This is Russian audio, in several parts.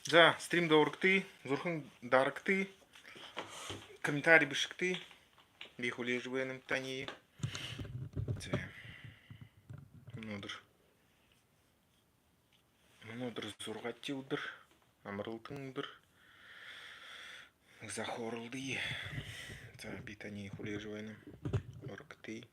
За стримда уркты, зурхын даркты, комментарий бишкты, бихуле живеным тани. Мнодыр зургаттилдыр, амрылтыңдыр, захорлды. За битани хуле живеным уркты.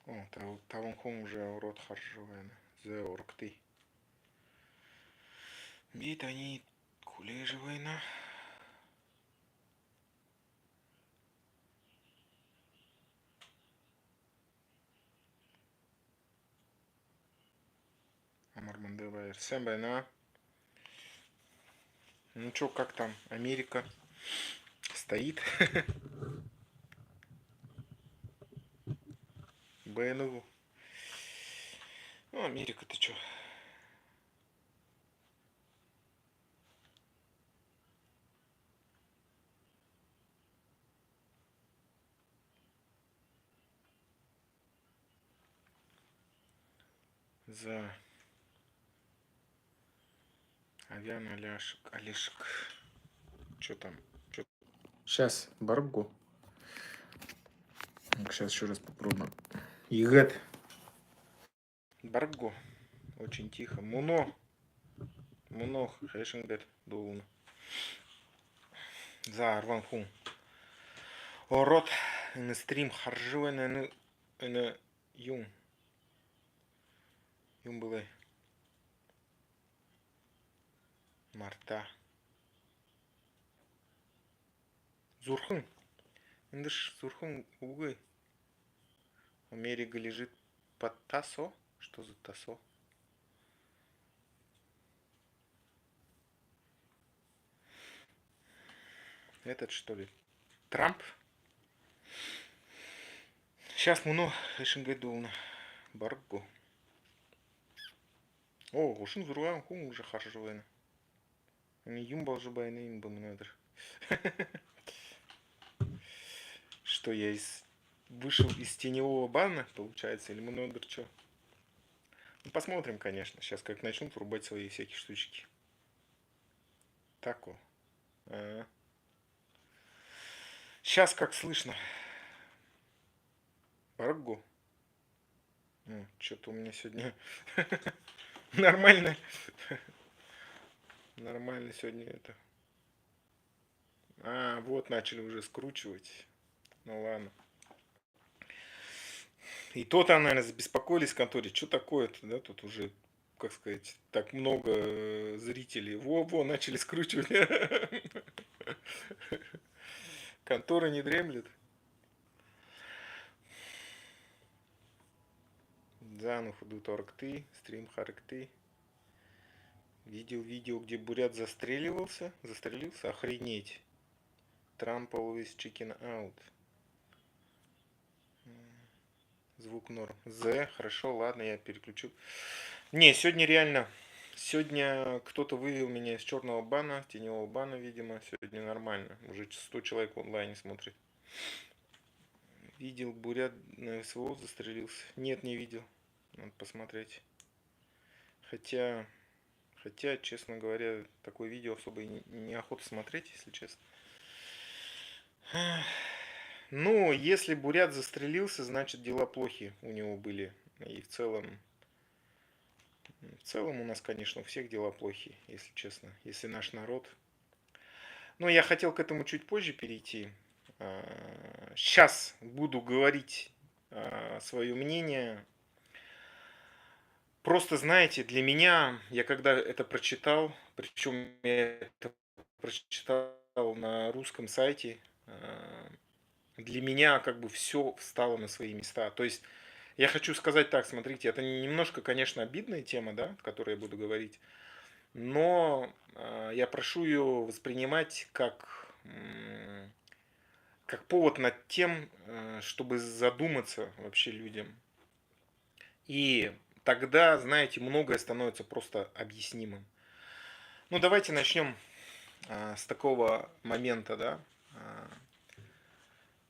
О, таван хун уже урод харжуэн. За уркты. Битани хуле живена. Амарманды байер. Сэм байна. Ну чё, как там? Америка стоит. БНУ. Ну, Америка-то чё? За Авиан Олешек. Чё там? Чё? Сейчас, Баргу. Сейчас еще раз попробуем. Игет. Баргу. Очень тихо. Муно. Муно. Хэшингет. Дулун. За Арван Хун. Орот. На стрим харжуэн на юм. Юм было. Марта. Зурхын. Индыш Зурхын угы. Америка лежит под Тасо. Что за Тасо? Этот что ли? Трамп? Сейчас муно хэшинге дулна. Баргу. О, ушин зуруан хун уже харжуэн. Не юмбал жубайны им бы мнодр. Что я вышел из теневого бана, получается, или мнодр чё? Ну, посмотрим, конечно. Сейчас как начнут рубать свои всякие штучки. Тако. Сейчас как слышно. Баргу. Что-то у меня сегодня нормально. Нормально сегодня это. Вот начали уже скручивать. Ну ладно. И то-то, наверное, забеспокоились в конторе. Что такое-то, да? Тут уже, как сказать, так много зрителей. Во-во, начали скручивать. Контора не дремлет. Зану худут оркты, стрим харкты. Видел видео, где бурят застрелился. Охренеть. Трамп always chicken out. Звук норм. Хорошо, ладно, я переключу. Не, сегодня реально. Сегодня кто-то вывел меня из черного бана, теневого бана, видимо. Сегодня нормально. Уже 100 человек в онлайне смотрит. Видел бурят на СВО застрелился. Нет, не видел. Надо посмотреть. Хотя, честно говоря, такое видео особо и неохота смотреть, если честно. Ну, если бурят застрелился, значит дела плохи у него были. И в целом у нас, конечно, у всех дела плохи, если честно. Если наш народ... Ну, я хотел к этому чуть позже перейти. Сейчас буду говорить свое мнение. Просто, знаете, для меня, я когда это прочитал, причем я это прочитал на русском сайте, для меня как бы все встало на свои места. То есть я хочу сказать так, смотрите, это немножко, конечно, обидная тема, да, о которой я буду говорить, но я прошу ее воспринимать как повод над тем, чтобы задуматься вообще людям. И тогда, знаете, многое становится просто объяснимым. Ну, давайте начнем с такого момента, да. А,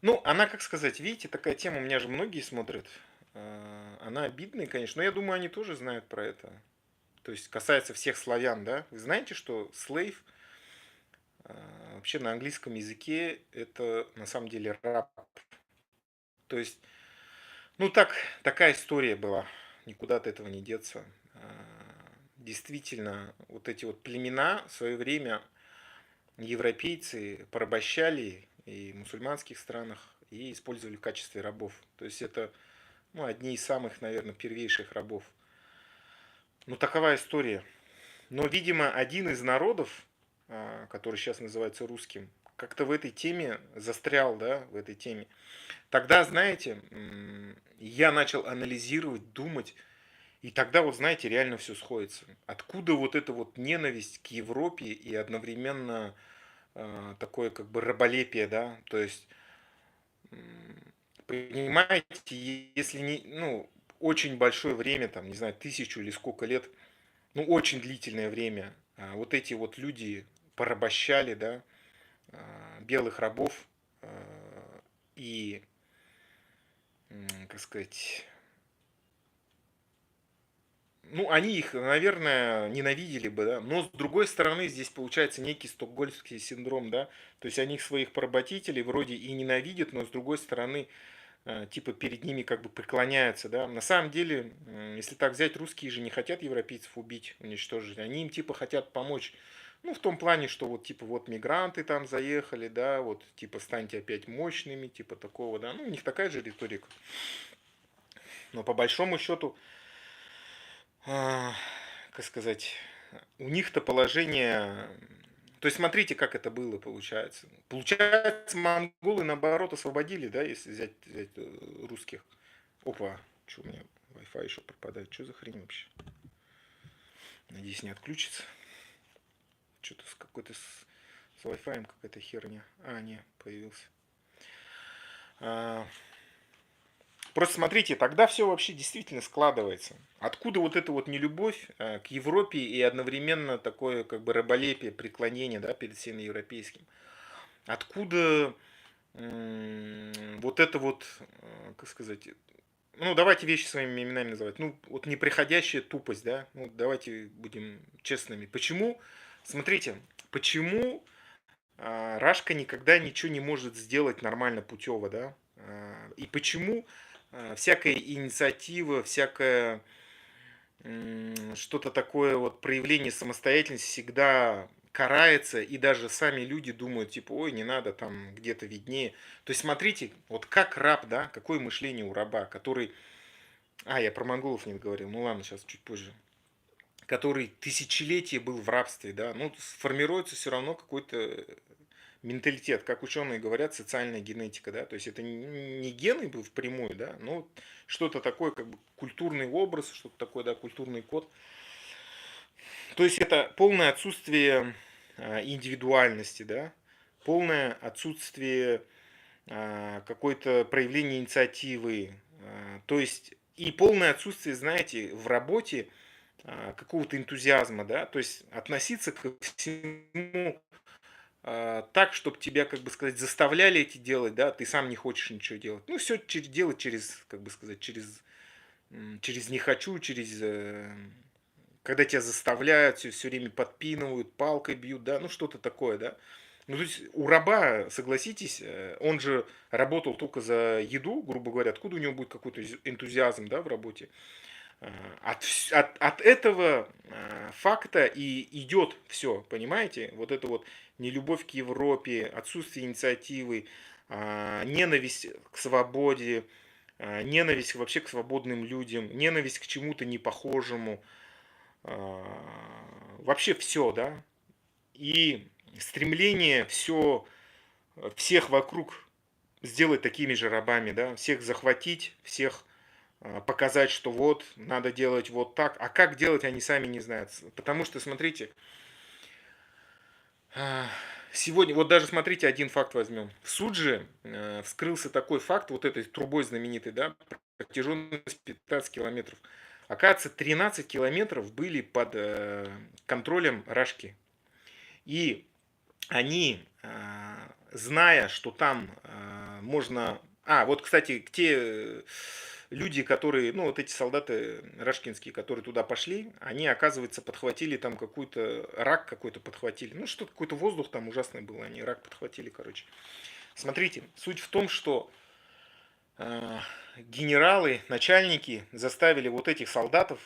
Ну, она, как сказать, видите, такая тема, у меня же многие смотрят. Она обидная, конечно, но я думаю, они тоже знают про это. То есть касается всех славян, да. Вы знаете, что slave вообще на английском языке это на самом деле раб. То есть, ну так, такая история была. Никуда от этого не деться. Действительно, вот эти вот племена в свое время европейцы порабощали и в мусульманских странах, и использовали в качестве рабов. То есть это ну, одни из самых, наверное, первейших рабов. Ну, такова история. Но, видимо, один из народов, который сейчас называется русским, как-то в этой теме застрял, да, в этой теме. Тогда, знаете, я начал анализировать, думать, и тогда вот, знаете, реально все сходится. Откуда вот эта вот ненависть к Европе и одновременно такое как бы раболепие, да, то есть, понимаете, если не, ну, очень большое время, там, не знаю, тысячу или сколько лет, ну, очень длительное время, вот эти вот люди порабощали, да, белых рабов, и, как сказать, ну, они их, наверное, ненавидели бы, да, но с другой стороны здесь получается некий стокгольмский синдром, да, то есть они своих поработителей вроде и ненавидят, но с другой стороны типа перед ними как бы преклоняются, да. На самом деле, если так взять, русские же не хотят европейцев убить, уничтожить, они им типа хотят помочь. Ну, в том плане, что вот типа вот мигранты там заехали, да, вот типа станьте опять мощными, типа такого, да. Ну, у них такая же риторика. Но по большому счету, а, как сказать, у них-то положение... То есть смотрите, как это было, получается. Получается, монголы наоборот освободили, да, если взять русских. Опа, что у меня Wi-Fi еще пропадает? Что за хрень вообще? Надеюсь, не отключится. Что-то с какой-то с Wi-Fi какая-то херня. Не, появился. А, Просто смотрите, тогда все вообще действительно складывается. Откуда вот эта вот нелюбовь к Европе и одновременно такое как бы раболепие, преклонение, да, перед всем европейским? Откуда вот это вот, как сказать, ну, давайте вещи своими именами называть. Ну, вот неприходящая тупость, да. Ну, давайте будем честными. Почему? Смотрите, почему Рашка никогда ничего не может сделать нормально путево, да? И почему всякая инициатива, всякое что-то такое вот проявление самостоятельности всегда карается, и даже сами люди думают, типа, ой, не надо, там где-то виднее. То есть смотрите, вот как раб, да, какое мышление у раба, который я про монголов не говорил. Ну ладно, сейчас чуть позже. Который тысячелетия был в рабстве, да. Ну, формируется все равно какой-то менталитет, как ученые говорят, социальная генетика, да. То есть это не гены был впрямую, да, но что-то такое, как бы культурный образ, что-то такое, да, культурный код. То есть это полное отсутствие индивидуальности, да, полное отсутствие какое-то проявление инициативы, то есть и полное отсутствие, знаете, в работе какого-то энтузиазма, да, то есть относиться ко всему так, чтобы тебя, как бы сказать, заставляли эти делать, да, ты сам не хочешь ничего делать. Ну, все делать через, как бы сказать, через не хочу, через когда тебя заставляют, все время подпинывают, палкой бьют, да, ну что-то такое, да. Ну, то есть у раба, согласитесь, он же работал только за еду, грубо говоря, откуда у него будет какой-то энтузиазм, да, в работе. От этого факта и идет все, понимаете? Вот это вот нелюбовь к Европе, отсутствие инициативы, ненависть к свободе, ненависть вообще к свободным людям, ненависть к чему-то непохожему, вообще все, да, и стремление всех вокруг сделать такими же рабами, да, всех захватить, всех показать, что вот, надо делать вот так, а как делать они сами не знают, потому что, смотрите, сегодня, вот даже смотрите, один факт возьмем. В Суджи вскрылся такой факт, вот этой трубой знаменитой, да, протяженность 15 километров. Оказывается, 13 километров были под контролем Рашки. И они, зная, что там можно... вот, кстати, те люди, которые, ну, вот эти солдаты рашкинские, которые туда пошли, они, оказывается, подхватили там какой-то рак какой-то подхватили. Ну, что-то, какой-то воздух там ужасный был, они рак подхватили, короче. Смотрите, суть в том, что э, генералы, начальники заставили вот этих солдатов,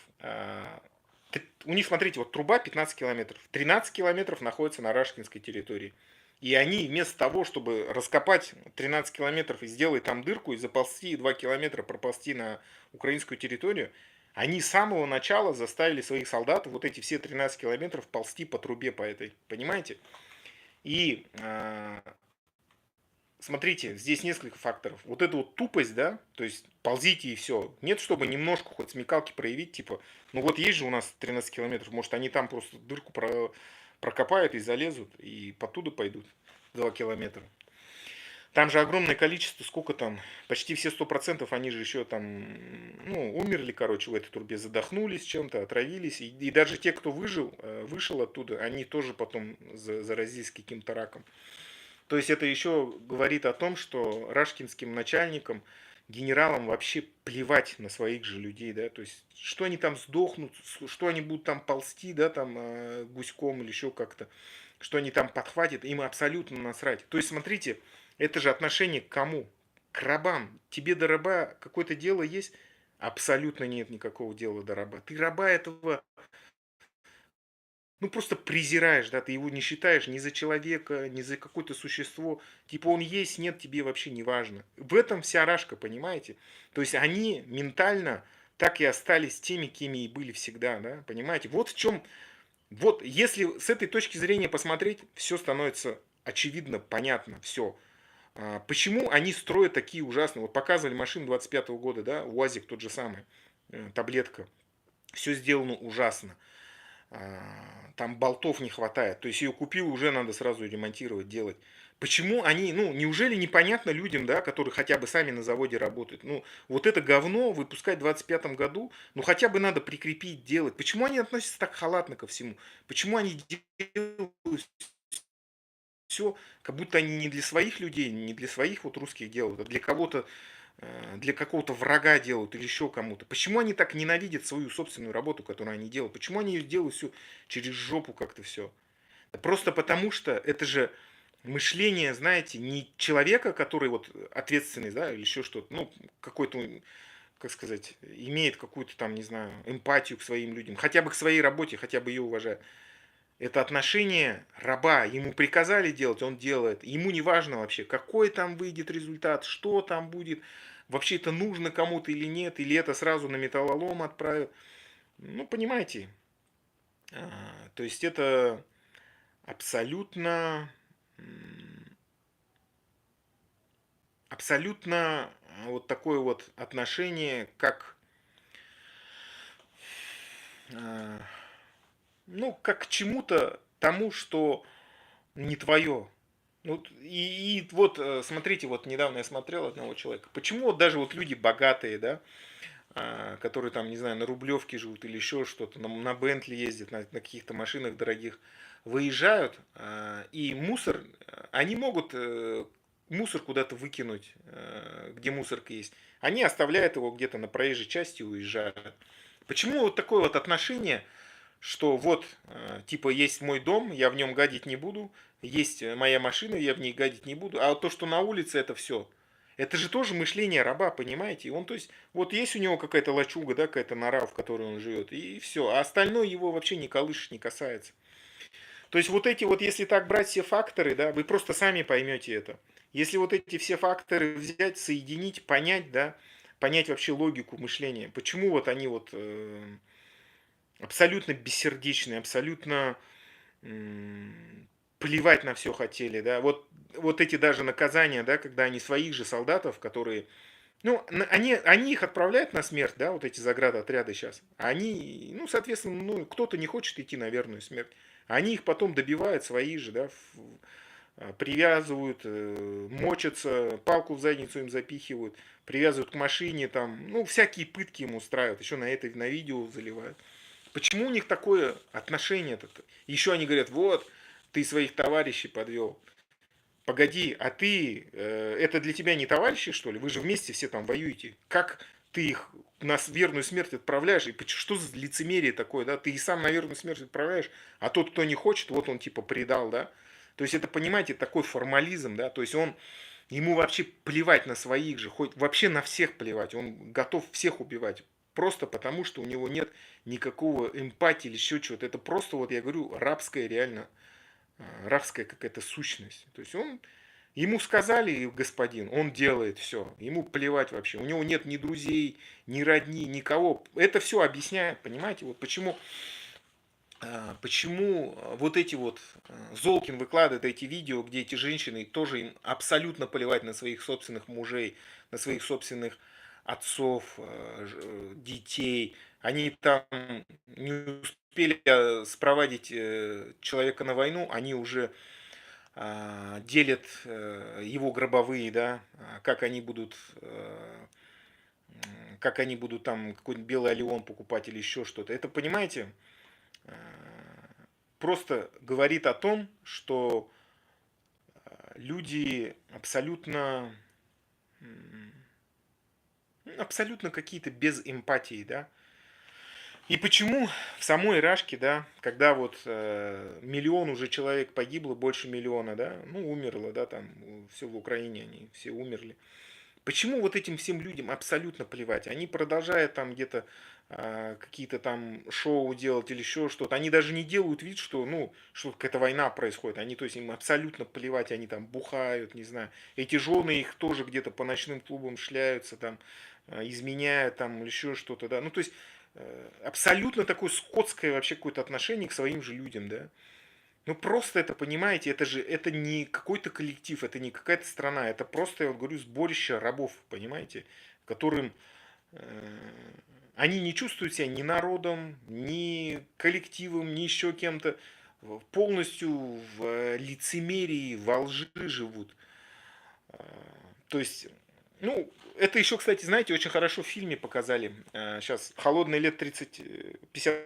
у них, смотрите, вот труба 15 километров, 13 километров находится на рашкинской территории. И они вместо того, чтобы раскопать 13 километров и сделать там дырку и заползти 2 километра проползти на украинскую территорию, они с самого начала заставили своих солдат вот эти все 13 километров ползти по трубе по этой, понимаете? И смотрите, здесь несколько факторов. Вот эта вот тупость, да, то есть ползите и все. Нет, чтобы немножко хоть смекалки проявить, типа, ну вот есть же у нас 13 километров, может они там просто дырку прокопают и залезут, и оттуда пойдут 2 километра. Там же огромное количество, сколько там, почти все 100%, они же еще там, ну, умерли, короче, в этой трубе, задохнулись чем-то, отравились. И даже те, кто выжил, вышел оттуда, они тоже потом заразились каким-то раком. То есть это еще говорит о том, что рашкинским начальникам, генералам вообще плевать на своих же людей, да, то есть что они там сдохнут, что они будут там ползти, да, там гуськом или еще как-то, что они там подхватят, им абсолютно насрать. То есть смотрите, это же отношение к кому? К рабам. Тебе до раба какое-то дело есть? Абсолютно нет никакого дела до раба. Ты раба этого ну, просто презираешь, да, ты его не считаешь ни за человека, ни за какое-то существо. Типа он есть, нет, тебе вообще не важно. В этом вся рашка, понимаете? То есть они ментально так и остались теми, кеми и были всегда, да, понимаете? Вот в чем, вот если с этой точки зрения посмотреть, все становится очевидно, понятно, все. Почему они строят такие ужасные? Вот показывали машину 25-го года, да, УАЗик тот же самый, таблетка. Все сделано ужасно. Там болтов не хватает. То есть ее купил, уже надо сразу ремонтировать, делать. Почему они, ну, неужели непонятно людям, да, которые хотя бы сами на заводе работают, ну, вот это говно выпускать в 25-м году, ну, хотя бы надо прикрепить, делать. Почему они относятся так халатно ко всему? Почему они делают все, как будто они не для своих людей, не для своих вот русских делают, а для кого-то, для какого-то врага делают или еще кому-то. Почему они так ненавидят свою собственную работу, которую они делают? Почему они ее делают все через жопу как-то все? Просто потому что это же мышление, знаете, не человека, который вот ответственный, да, или еще что-то, ну, какой-то, как сказать, имеет какую-то там, не знаю, эмпатию к своим людям, хотя бы к своей работе, хотя бы ее уважает. Это отношение раба. Ему приказали делать, он делает. Ему не важно вообще, какой там выйдет результат, что там будет. Вообще это нужно кому-то или нет, или это сразу на металлолом отправят. Ну, понимаете. То есть это абсолютно, абсолютно вот такое вот отношение, как, а, ну, как к чему-то тому, что не твое. Ну, и вот, смотрите, вот недавно я смотрел одного человека. Почему вот даже вот люди богатые, да, которые там, не знаю, на Рублевке живут или еще что-то, на Бентли ездят, на каких-то машинах дорогих, выезжают, и мусор, они могут мусор куда-то выкинуть, где мусорка есть. Они оставляют его где-то на проезжей части и уезжают. Почему вот такое вот отношение, что вот, типа, есть мой дом, я в нем гадить не буду, есть моя машина, я в ней гадить не буду, а вот то, что на улице, это все. Это же тоже мышление раба, понимаете? Он, то есть, вот есть у него какая-то лачуга, да, какая-то нора, в которой он живет, и все. А остальное его вообще не колышет, не касается. То есть вот эти вот, если так брать все факторы, да, вы просто сами поймете это. Если вот эти все факторы взять, соединить, понять, да, понять вообще логику мышления, почему вот они вот абсолютно бессердечные, абсолютно плевать на все хотели, да, вот эти даже наказания, да, когда они своих же солдатов, которые, ну, они их отправляют на смерть, да, вот эти заградотряды сейчас, они, ну, соответственно, ну, кто-то не хочет идти на верную смерть, они их потом добивают, свои же, да, привязывают, мочатся, палку в задницу им запихивают, привязывают к машине, там, ну, всякие пытки им устраивают, еще на видео заливают. Почему у них такое отношение-то? Еще они говорят, вот, ты своих товарищей подвел. Погоди, а ты, это для тебя не товарищи, что ли? Вы же вместе все там воюете. Как ты их на верную смерть отправляешь? И что за лицемерие такое, да? Ты и сам на верную смерть отправляешь, а тот, кто не хочет, вот он типа предал, да? То есть это, понимаете, такой формализм, да? То есть ему вообще плевать на своих же, хоть вообще на всех плевать. Он готов всех убивать. Просто потому, что у него нет никакого эмпатии или еще чего-то. Это просто, вот я говорю, рабская реально, рабская какая-то сущность. То есть ему сказали, господин, он делает все. Ему плевать вообще. У него нет ни друзей, ни родни, никого. Это все объясняет, понимаете, вот почему вот эти вот Золкин выкладывает эти видео, где эти женщины тоже им абсолютно плевать на своих собственных мужей, на своих собственных отцов, детей. Они там не успели спровадить человека на войну, они уже делят его гробовые, да, как они будут там какой-нибудь белый алион покупать или еще что-то. Это, понимаете, э, просто говорит о том, что люди абсолютно какие-то без эмпатии, да. И почему в самой Рашке, да, когда вот миллион уже человек погибло, больше миллиона, да, ну, умерло, да, там, все в Украине, они все умерли. Почему вот этим всем людям абсолютно плевать? Они продолжают там где-то какие-то там шоу делать или еще что-то. Они даже не делают вид, что, ну, что какая-то война происходит. Они, то есть, им абсолютно плевать, они там бухают, не знаю. Эти жены их тоже где-то по ночным клубам шляются, там, изменяют, там, или еще что-то, да. Ну, то есть, абсолютно такое скотское вообще какое-то отношение к своим же людям, да. Ну просто это, понимаете, это не какой-то коллектив, это не какая-то страна, это просто, я вот говорю, сборище рабов, понимаете, которым они не чувствуют себя ни народом, ни коллективом, ни еще кем-то, полностью в лицемерии, во лжи живут. То есть, ну, это еще, кстати, знаете, очень хорошо в фильме показали. Сейчас «Холодные лет 30, 50»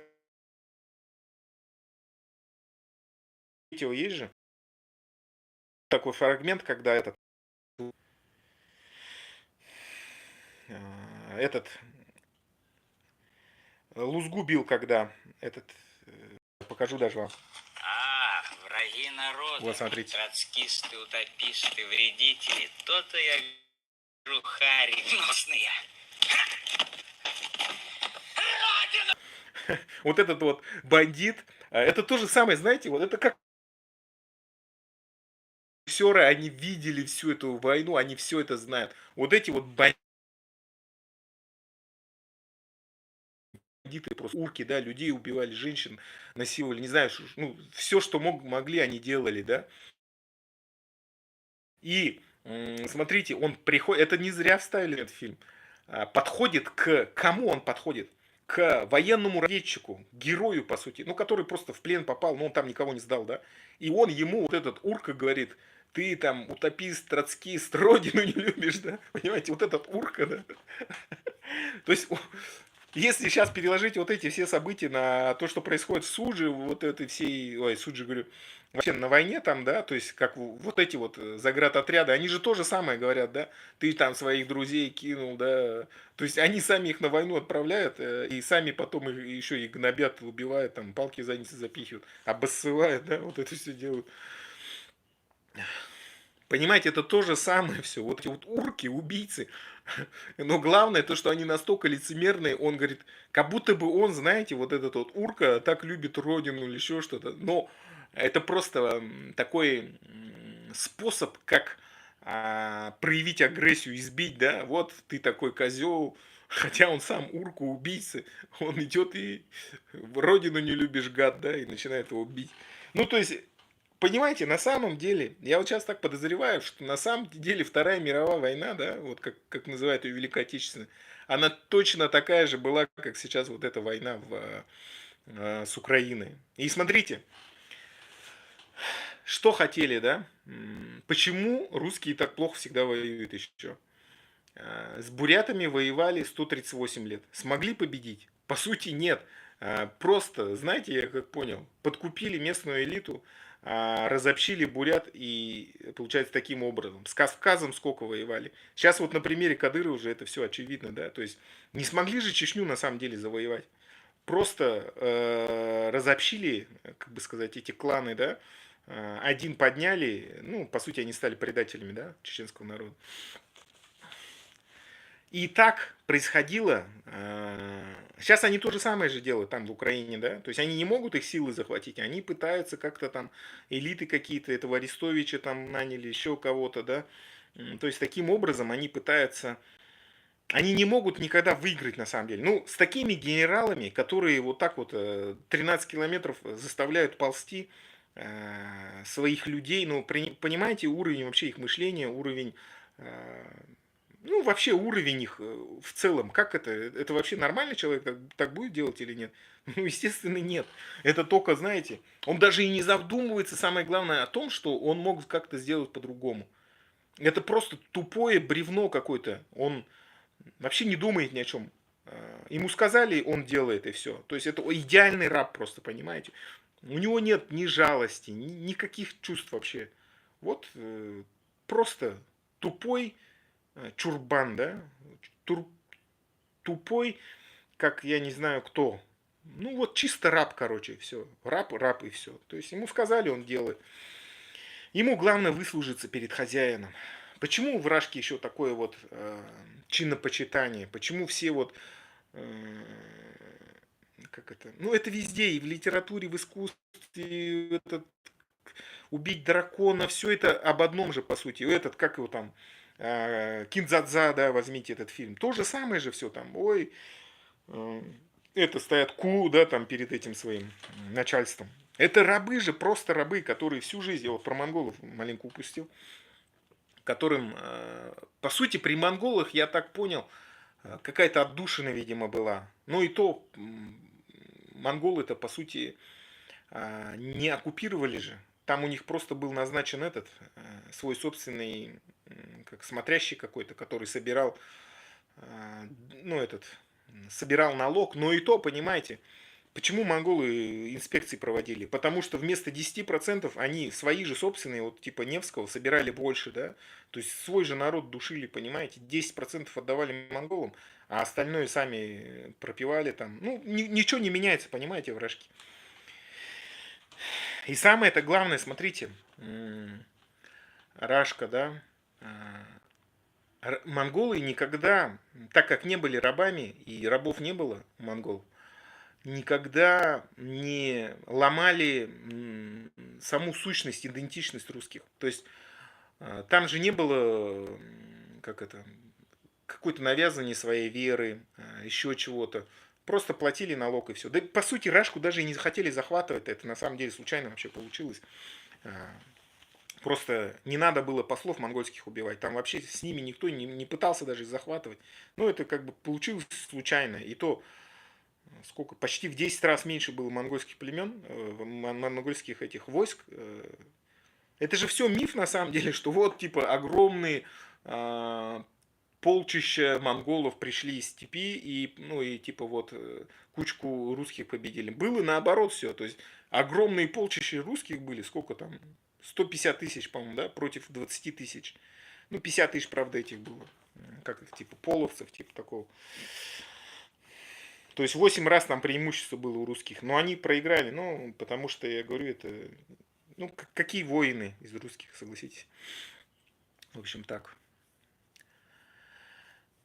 есть же такой фрагмент, когда этот Лузгу бил, когда этот, покажу даже вам. Враги народа, Вот, смотрите. троцкисты, утописты, вредители. То-то я говорю, хари гнусные. Вот этот вот бандит, это то же самое, знаете, вот это как боксеры, они видели всю эту войну, они все это знают. Вот эти вот бандиты, просто урки, да, людей убивали, женщин насиловали, не знаю, ну, все, что могли, они делали, да. И смотрите, он приходит, это не зря вставили этот фильм, подходит к кому он подходит? К военному разведчику, герою, по сути, ну, который просто в плен попал, но он там никого не сдал, да. И он ему, вот этот урка, говорит, ты там утопист, троцкист, родину не любишь, да. Понимаете, вот этот урка, да. То есть если сейчас переложить вот эти все события на то, что происходит в Судже, вот этой всей, ой, Судже, говорю, вообще на войне там, да, то есть как вот эти вот заградотряды, они же то же самое говорят, да, ты там своих друзей кинул, да, то есть они сами их на войну отправляют, и сами потом их еще и гнобят, убивают, там палки в задницы запихивают, обоссывают, да, вот это все делают. Понимаете, это то же самое все. Вот эти вот урки, убийцы. Но главное то, что они настолько лицемерные, он говорит, как будто бы он, знаете, вот этот вот урка так любит родину или еще что-то. Но это просто такой способ, как проявить агрессию, избить, да, вот ты такой козел, хотя он сам урку убийца, он идет и родину не любишь, гад, да, и начинает его бить. Ну, то есть понимаете, на самом деле, я вот сейчас так подозреваю, что на самом деле Вторая мировая война, да, вот как называют ее Великая Отечественная, она точно такая же была, как сейчас вот эта война с Украиной. И смотрите, что хотели, да? Почему русские так плохо всегда воюют еще? С бурятами воевали 138 лет. Смогли победить? По сути, нет. Просто, знаете, я как понял, подкупили местную элиту, разобщили бурят и, получается, таким образом. С Кавказом сколько воевали. Сейчас вот на примере Кадырова уже это все очевидно, да. То есть не смогли же Чечню на самом деле завоевать. Просто разобщили, как бы сказать, эти кланы, да. Один подняли, ну, по сути, они стали предателями, да, чеченского народа. И так происходило. Сейчас они то же самое же делают там в Украине, да. То есть они не могут их силой захватить, они пытаются как-то там элиты какие-то, этого Арестовича там наняли, еще кого-то, да. То есть таким образом они пытаются. Они не могут никогда выиграть на самом деле. Ну, с такими генералами, которые вот так вот 13 километров заставляют ползти своих людей, ну, понимаете, уровень вообще их мышления, уровень ну, вообще уровень их в целом, как это? Это вообще нормальный человек так будет делать или нет? Ну, естественно, нет. Это только, знаете, он даже и не задумывается, самое главное, о том, что он мог как-то сделать по-другому. Это просто тупое бревно какое-то. Он вообще не думает ни о чем. Ему сказали, он делает и все. То есть это идеальный раб просто, понимаете? У него нет ни жалости, никаких чувств вообще. Вот просто тупой чурбан, да? Тур, тупой, как я не знаю кто. Ну вот чисто раб, короче, все. Раб и все. То есть ему сказали, он делает. Ему главное выслужиться перед хозяином. Почему в Рашке еще такое вот чинопочитание? Почему все вот как это? Ну это везде, и в литературе, в искусстве, этот убить дракона, все это об одном же, по сути. Этот, как его там, Киндзадза, да, возьмите этот фильм. То же самое же все там. Ой, это стоят да, там перед этим своим начальством. Это рабы же, просто рабы, которые всю жизнь, я вот про монголов маленько упустил, которым, по сути, при монголах, я так понял, какая-то отдушина, видимо, была. Ну и то, монголы-то, по сути, не оккупировали же. Там у них просто был назначен этот свой собственный как смотрящий какой-то, который собирал, ну этот, собирал налог. Но и то, понимаете, почему монголы инспекции проводили? Потому что вместо 10% они свои же собственные, вот типа Невского, собирали больше, да? То есть свой же народ душили, понимаете? 10% отдавали монголам, а остальное сами пропивали там. Ну, ничего не меняется, понимаете, вражки. И самое это главное, смотрите, Рашка, да, монголы никогда, так как не были рабами, и рабов не было у монгол, никогда не ломали саму сущность, идентичность русских. То есть там же не было, как это, какой-то навязывания своей веры, еще чего-то. Просто платили налог и все. Да по сути Рашку даже и не захотели захватывать. Это на самом деле случайно вообще получилось. Просто не надо было послов монгольских убивать. Там вообще с ними никто не пытался даже захватывать. Ну, это как бы получилось случайно. И то, сколько, почти в 10 раз меньше было монгольских племен, монгольских этих войск. Это же все миф на самом деле, что вот типа огромные полчища монголов пришли из степи и, ну, и типа вот кучку русских победили. Было наоборот все. То есть огромные полчища русских были, сколько там, 150 тысяч, по-моему, да, против 20 тысяч. Ну, 50 тысяч, правда, этих было. Как их, типа, половцев, типа такого. То есть 8 раз там преимущество было у русских. Но они проиграли, ну, потому что, я говорю, это... Ну, какие воины из русских, согласитесь. В общем, так.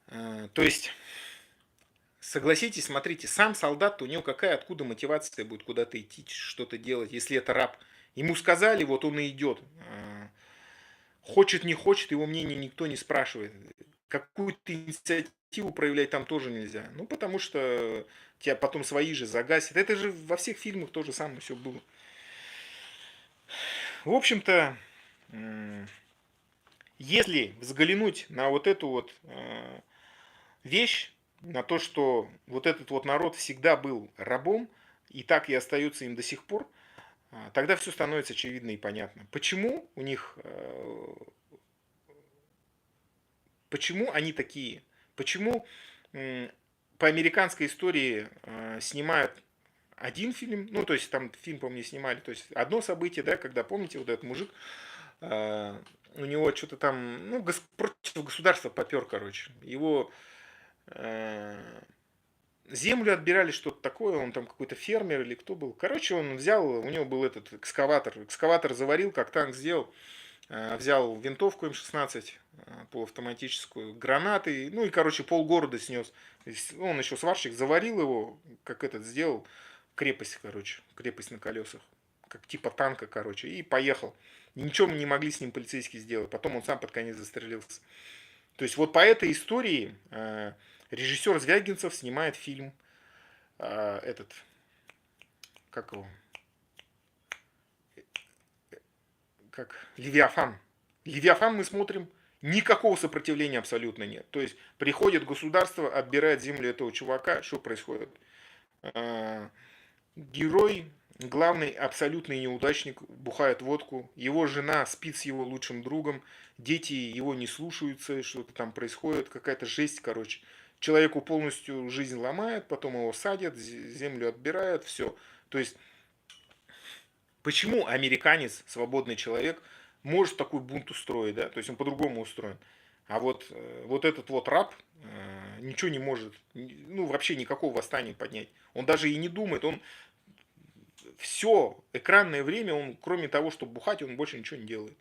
То есть, согласитесь, смотрите, сам солдат, у него какая, откуда мотивация будет куда-то идти, что-то делать, если это раб. Ему сказали, вот он и идет. Хочет, не хочет, его мнение никто не спрашивает. Какую-то инициативу проявлять там тоже нельзя. Ну, потому что тебя потом свои же загасят. Это же во всех фильмах то же самое все было. В общем-то, если взглянуть на вот эту вот вещь, на то, что вот этот вот народ всегда был рабом, и так и остается им до сих пор, тогда все становится очевидно и понятно. Почему у них, почему они такие? Почему по американской истории снимают один фильм, ну, то есть там фильм, по-моему, не снимали, то есть одно событие, да, когда, помните, вот этот мужик, у него что-то там, ну, против государства попер, короче. Его э, землю отбирали, что-то такое, он там какой-то фермер или кто был. Короче, он взял, у него был этот экскаватор заварил, как танк сделал, взял винтовку М16 полуавтоматическую, гранаты, ну и, короче, полгорода снес. Он еще сварщик заварил его, как этот сделал, крепость, короче, крепость на колесах, как типа танка, короче, и поехал. Ничего мы не могли с ним полицейские сделать. Потом он сам под конец застрелился. То есть вот по этой истории режиссер Звягинцев снимает фильм этот, как его, как Левиафан. Левиафан мы смотрим, никакого сопротивления абсолютно нет. То есть приходит государство, отбирает землю этого чувака, что происходит? Герой, главный абсолютный неудачник, бухает водку, его жена спит с его лучшим другом, дети его не слушаются, что-то там происходит, какая-то жесть, короче. Человеку полностью жизнь ломает, потом его садят, землю отбирают, все. То есть, почему американец, свободный человек, может такой бунт устроить, да? То есть он по-другому устроен. А вот, вот этот вот раб ничего не может, ну вообще никакого восстания поднять. Он даже и не думает, он все экранное время, он кроме того, чтобы бухать, он больше ничего не делает.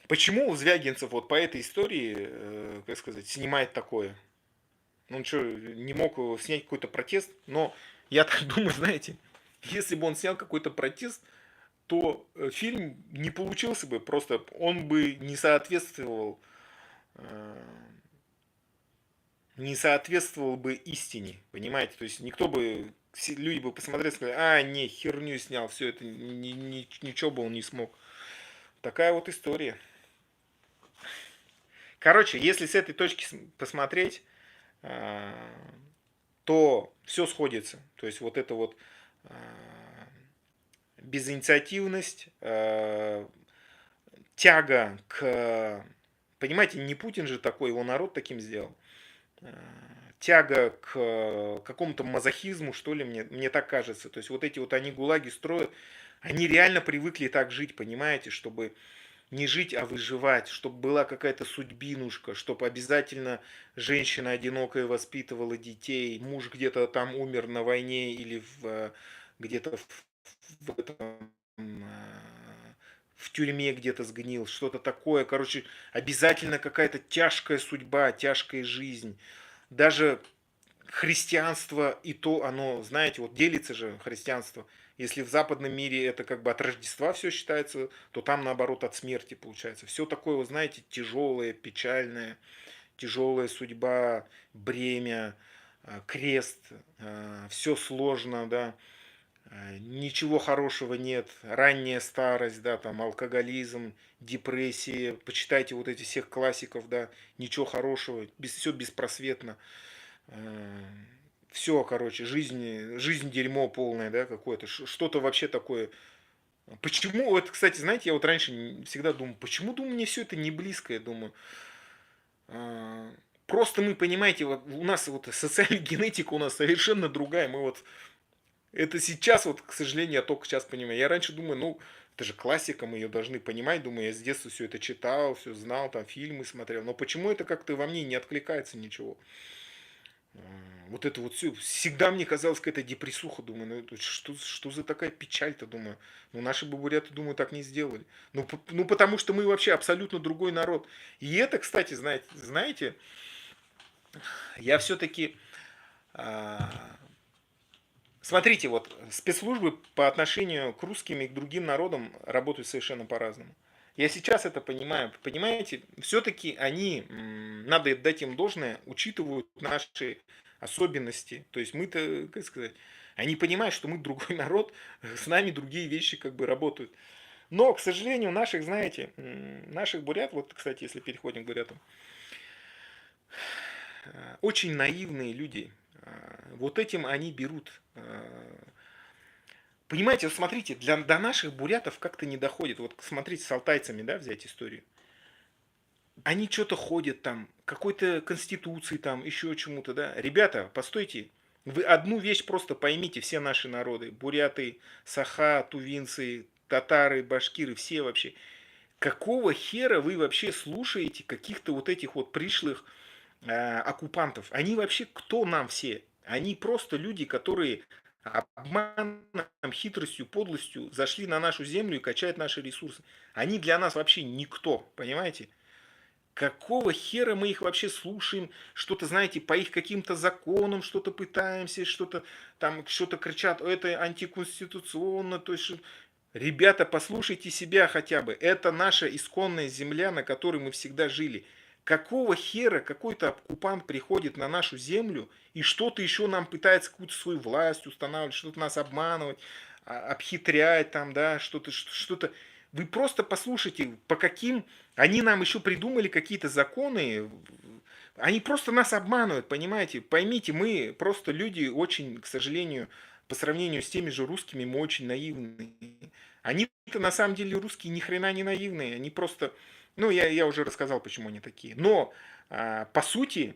Почему Звягинцев вот по этой истории, как сказать, снимает такое? Он что, не мог снять какой-то протест? Но я так думаю, знаете, если бы он снял какой-то протест, то фильм не получился бы, просто он бы не соответствовал бы истине, понимаете? То есть никто бы, люди бы посмотрели и сказали, не, херню снял, все это, ничего бы он не смог. Такая вот история. Короче, если с этой точки посмотреть, то все сходится. То есть вот это вот безинициативность, тяга к... Понимаете, не Путин же такой, его народ таким сделал. Тяга к какому-то мазохизму, что ли, мне так кажется. То есть вот эти вот они гулаги строят, они реально привыкли так жить, понимаете, чтобы не жить, а выживать, чтобы была какая-то судьбинушка, чтобы обязательно женщина одинокая воспитывала детей, муж где-то там умер на войне или где-то в этом, в тюрьме где-то сгнил, что-то такое. Короче, обязательно какая-то тяжкая судьба, тяжкая жизнь. Даже христианство и то, оно, знаете, вот делится же христианство. Если в западном мире это как бы от Рождества все считается, то там наоборот от смерти получается. Все такое, вы знаете, тяжелое, печальное, тяжелая судьба, бремя, крест, все сложно, да, ничего хорошего нет, ранняя старость, да, там алкоголизм, депрессия, почитайте вот этих всех классиков, да, ничего хорошего, все беспросветно. Все, короче, жизнь дерьмо полное, да, какое-то, что-то вообще такое. Почему, вот, кстати, знаете, я вот раньше всегда думал, почему, думаю, мне все это не близкое, думаю. Просто мы, понимаете, вот у нас вот социальная генетика у нас совершенно другая, мы вот, это сейчас вот, к сожалению, я только сейчас понимаю. Я раньше думаю, ну, это же классика, мы ее должны понимать, думаю, я с детства все это читал, все знал, там фильмы смотрел, но почему это как-то во мне не откликается ничего? Вот это вот все, всегда мне казалось какая-то депрессуха, думаю, ну это что за такая печаль-то, думаю. Ну наши бы буряты, думаю, так не сделали. Ну потому что мы вообще абсолютно другой народ. И это, кстати, знаете, я все-таки, смотрите, вот спецслужбы по отношению к русским и к другим народам работают совершенно по-разному. Я сейчас это понимаю. Понимаете, все-таки они, надо дать им должное, учитывают наши особенности. То есть мы-то, как сказать, они понимают, что мы другой народ, с нами другие вещи как бы работают. Но, к сожалению, наших, знаете, наших бурят, вот, кстати, если переходим к бурятам, очень наивные люди. Вот этим они берут Понимаете, вот смотрите, до наших бурятов как-то не доходит. Вот смотрите, с алтайцами, да, взять историю. Они что-то ходят там, какой-то конституции там, еще чему-то, да. Ребята, постойте, вы одну вещь просто поймите, все наши народы, буряты, саха, тувинцы, татары, башкиры, все вообще. Какого хера вы вообще слушаете каких-то вот этих вот пришлых оккупантов? Они вообще кто нам все? Они просто люди, которые обманом, хитростью, подлостью зашли на нашу землю и качают наши ресурсы. Они для нас вообще никто, понимаете? Какого хера мы их вообще слушаем? Что-то, знаете, по их каким-то законам что-то пытаемся, что-то там, что-то кричат, это антиконституционно, то есть ребята, послушайте себя хотя бы. Это наша исконная земля, на которой мы всегда жили. Какого хера какой-то оккупант приходит на нашу землю и что-то еще нам пытается какую-то свою власть устанавливать, что-то нас обманывать, обхитрять там, да, что-то. Вы просто послушайте, по каким... Они нам еще придумали какие-то законы, они просто нас обманывают, понимаете? Поймите, мы просто люди очень, к сожалению, по сравнению с теми же русскими, мы очень наивные. Они-то на самом деле русские ни хрена не наивные, они просто, ну я уже рассказал, почему они такие. Но по сути,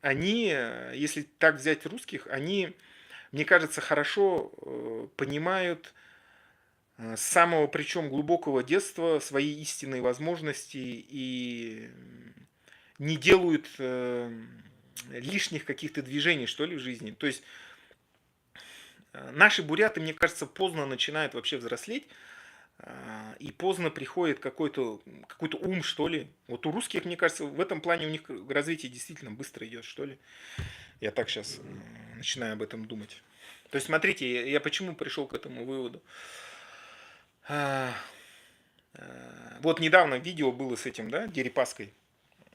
они, если так взять русских, они, мне кажется, хорошо понимают с самого причем глубокого детства свои истинные возможности и не делают лишних каких-то движений, что ли, в жизни. То есть наши буряты, мне кажется, поздно начинают вообще взрослеть, и поздно приходит какой-то ум, что ли. Вот у русских, мне кажется, в этом плане у них развитие действительно быстро идет, что ли. Я так сейчас начинаю об этом думать. То есть, смотрите, я почему пришел к этому выводу. Вот недавно видео было с этим, да, Дерипаской.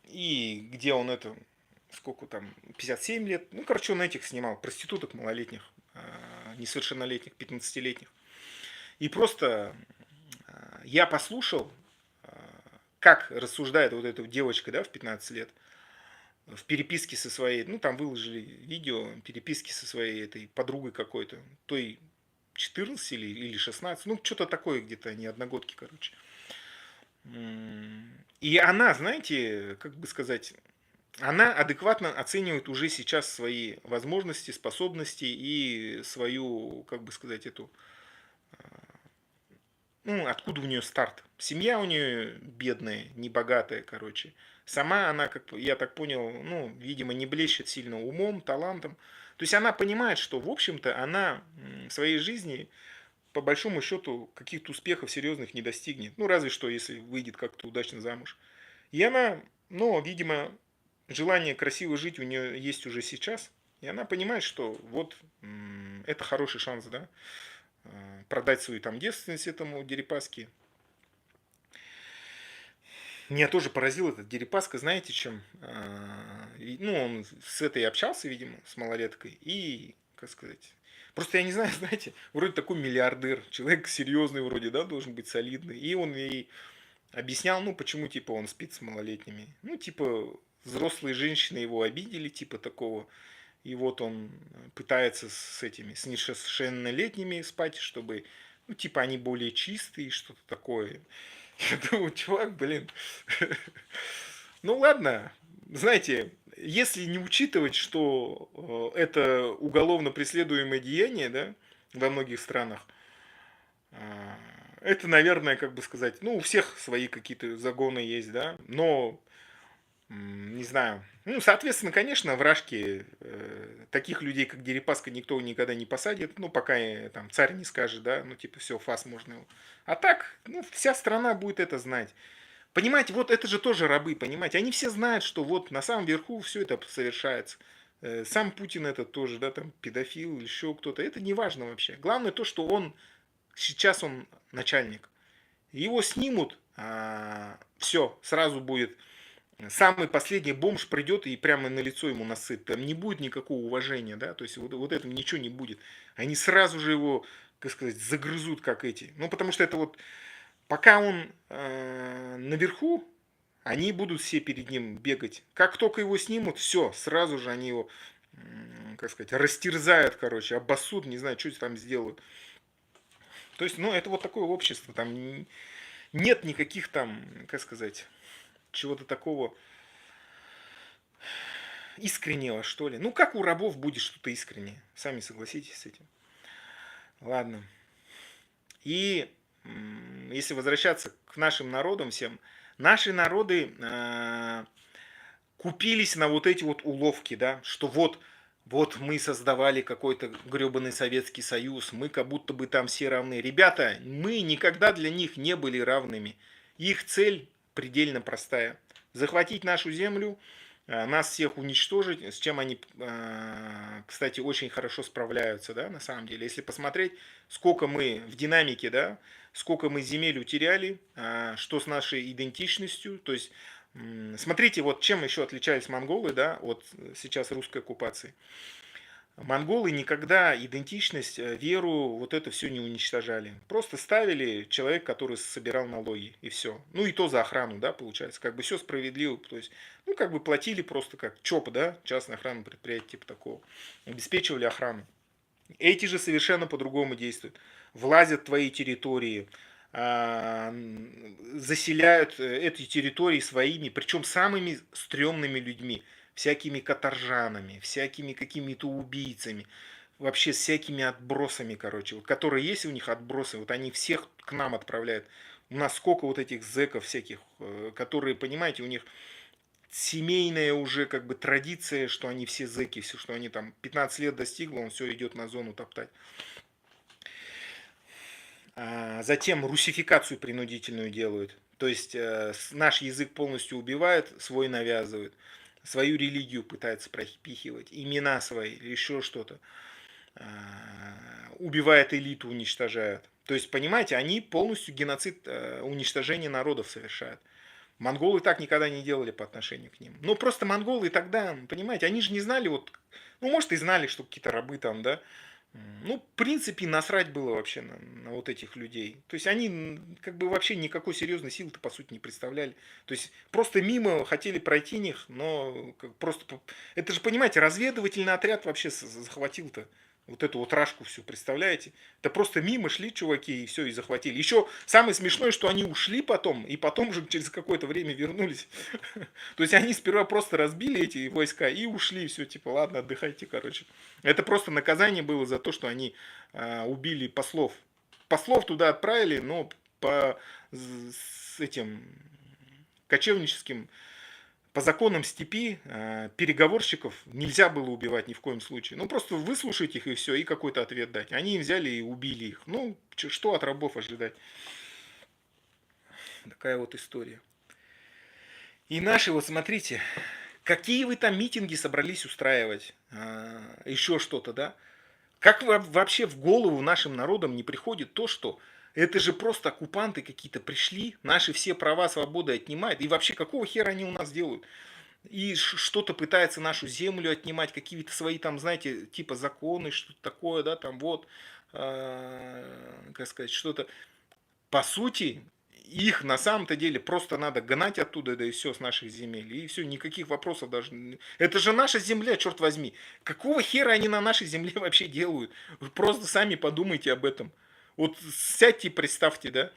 И где он это, сколько там, 57 лет. Ну, короче, он этих снимал, проституток малолетних, несовершеннолетних, 15-летних. И просто я послушал, как рассуждает вот эта девочка, да, в 15 лет, в переписке со своей, ну, там выложили видео, переписки со своей этой подругой какой-то, той 14 или 16, ну, что-то такое где-то, они одногодки, короче. И она, знаете, как бы сказать, она адекватно оценивает уже сейчас свои возможности, способности и свою, как бы сказать, эту, ну, откуда у нее старт. Семья у нее бедная, небогатая, короче. Сама она, как я так понял, ну, видимо, не блещет сильно умом, талантом. То есть она понимает, что, в общем-то, она в своей жизни, по большому счету, каких-то успехов серьезных не достигнет. Ну, разве что, если выйдет как-то удачно замуж. И она, ну, видимо, желание красиво жить у нее есть уже сейчас. И она понимает, что вот это хороший шанс, да, продать свою там девственность этому Дерипаске. Меня тоже поразил этот Дерипаска, знаете, чем? Ну, он с этой общался, видимо, с малолеткой. И, как сказать, просто я не знаю, знаете, вроде такой миллиардер, человек серьезный вроде, да, должен быть солидный. И он ей объяснял, ну, почему, типа, он спит с малолетними. Ну, типа, взрослые женщины его обидели, типа, такого. И вот он пытается с этими, с несовершеннолетними спать, чтобы, ну, типа, они более чистые, что-то такое. Я думаю, чувак, блин. Ну, ладно, знаете, если не учитывать, что это уголовно преследуемое деяние, да, во многих странах, это, наверное, как бы сказать, ну, у всех свои какие-то загоны есть, да, но не знаю. Ну, соответственно, конечно, в Рашке таких людей, как Дерипаска, никто никогда не посадит, ну, пока там царь не скажет, да, ну, типа, все, фас можно его. А так, ну, вся страна будет это знать. Понимаете, вот это же тоже рабы, понимаете, они все знают, что вот на самом верху все это совершается. Сам Путин это тоже, да, там, педофил или еще кто-то, это не важно вообще. Главное то, что он, сейчас он начальник. Его снимут, все, сразу будет самый последний бомж придет и прямо на лицо ему насыпет. Там не будет никакого уважения, да, то есть вот этого ничего не будет. Они сразу же его, как сказать, загрызут, как эти. Ну, потому что это вот, пока он наверху, они будут все перед ним бегать. Как только его снимут, все, сразу же они его, как сказать, растерзают, короче, обоссут, не знаю, что там сделают. То есть, ну, это вот такое общество, там нет никаких там, как сказать, чего-то такого искреннего, что ли. Ну, как у рабов будет что-то искреннее. Сами согласитесь с этим. Ладно. И если возвращаться к нашим народам всем, наши народы купились на вот эти вот уловки, да, что вот мы создавали какой-то гребаный Советский Союз, мы как будто бы там все равны. Ребята, мы никогда для них не были равными. Их цель предельно простая. Захватить нашу землю, нас всех уничтожить, с чем они, кстати, очень хорошо справляются, да, на самом деле. Если посмотреть, сколько мы в динамике, да, сколько мы земель утеряли, что с нашей идентичностью, то есть смотрите, вот чем еще отличались монголы, да, от сейчас русской оккупации. Монголы никогда идентичность, веру, вот это все не уничтожали. Просто ставили человека, который собирал налоги, и все. Ну и то за охрану, да, получается. Как бы все справедливо. То есть, ну, как бы платили просто как ЧОП, да, частное охранное предприятие типа такого. Обеспечивали охрану. Эти же совершенно по-другому действуют. Влазят в твои территории, заселяют эти территории своими, причем самыми стрёмными людьми, всякими каторжанами, всякими какими-то убийцами, вообще всякими отбросами, короче, вот, которые есть у них отбросы, вот они всех к нам отправляют. У нас сколько вот этих зэков всяких, которые, понимаете, у них семейная уже как бы традиция, что они все зэки, все, что они там 15 лет достигло, он все идет на зону топтать. Затем русификацию принудительную делают. То есть наш язык полностью убивает, свой навязывают. Свою религию пытается пропихивать, имена свои или еще что-то. Убивает элиту, уничтожает. То есть, понимаете, они полностью геноцид, уничтожение народов совершают. Монголы так никогда не делали по отношению к ним. Ну, просто монголы тогда, понимаете, они же не знали, вот, ну, может, и знали, что какие-то рабы там, да. Ну, в принципе, насрать было вообще на вот этих людей. То есть они как бы вообще никакой серьезной силы-то по сути не представляли. То есть просто мимо хотели пройти них, но просто... Это же, понимаете, разведывательный отряд вообще захватил-то вот эту вот рашку всю, представляете? Это просто мимо шли чуваки и все, и захватили. Еще самое смешное, что они ушли потом, и потом же через какое-то время вернулись. То есть они сперва просто разбили эти войска и ушли, и все, типа, ладно, отдыхайте, короче. Это просто наказание было за то, что они убили послов. Послов туда отправили, но по с этим кочевническим по законам степи переговорщиков нельзя было убивать ни в коем случае. Ну, просто выслушать их и все, и какой-то ответ дать. Они им взяли и убили их. Ну, что от рабов ожидать? Такая вот история. И наши, вот смотрите, какие вы там митинги собрались устраивать, еще что-то, да? Как вообще в голову нашим народам не приходит то, что это же просто оккупанты какие-то пришли, наши все права, свободы отнимают. И вообще, какого хера они у нас делают? И что-то пытается нашу землю отнимать, какие-то свои там, знаете, типа законы, что-то такое, да, там вот, как сказать, что-то. По сути, их на самом-то деле просто надо гнать оттуда, да и все, с наших земель. И все, никаких вопросов даже. Это же наша земля, черт возьми. Какого хера они на нашей земле вообще делают? Вы просто сами подумайте об этом. Вот сядьте и представьте, да.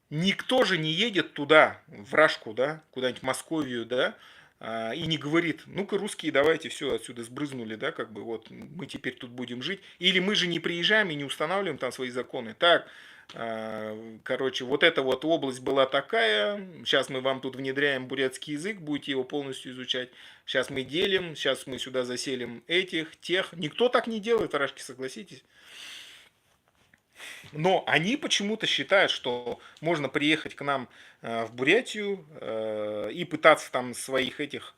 Никто же не едет туда, в Рашку, да, куда-нибудь в Московию, да, и не говорит, ну-ка, русские, давайте все отсюда сбрызнули, да, как бы вот мы теперь тут будем жить. Или мы же не приезжаем и не устанавливаем там свои законы. Так, короче, вот эта вот область была такая, сейчас мы вам тут внедряем бурятский язык, будете его полностью изучать. Сейчас мы делим, сейчас мы сюда заселим этих, тех. Никто так не делает, Рашки, согласитесь. Но они почему-то считают, что можно приехать к нам в Бурятию и пытаться там своих этих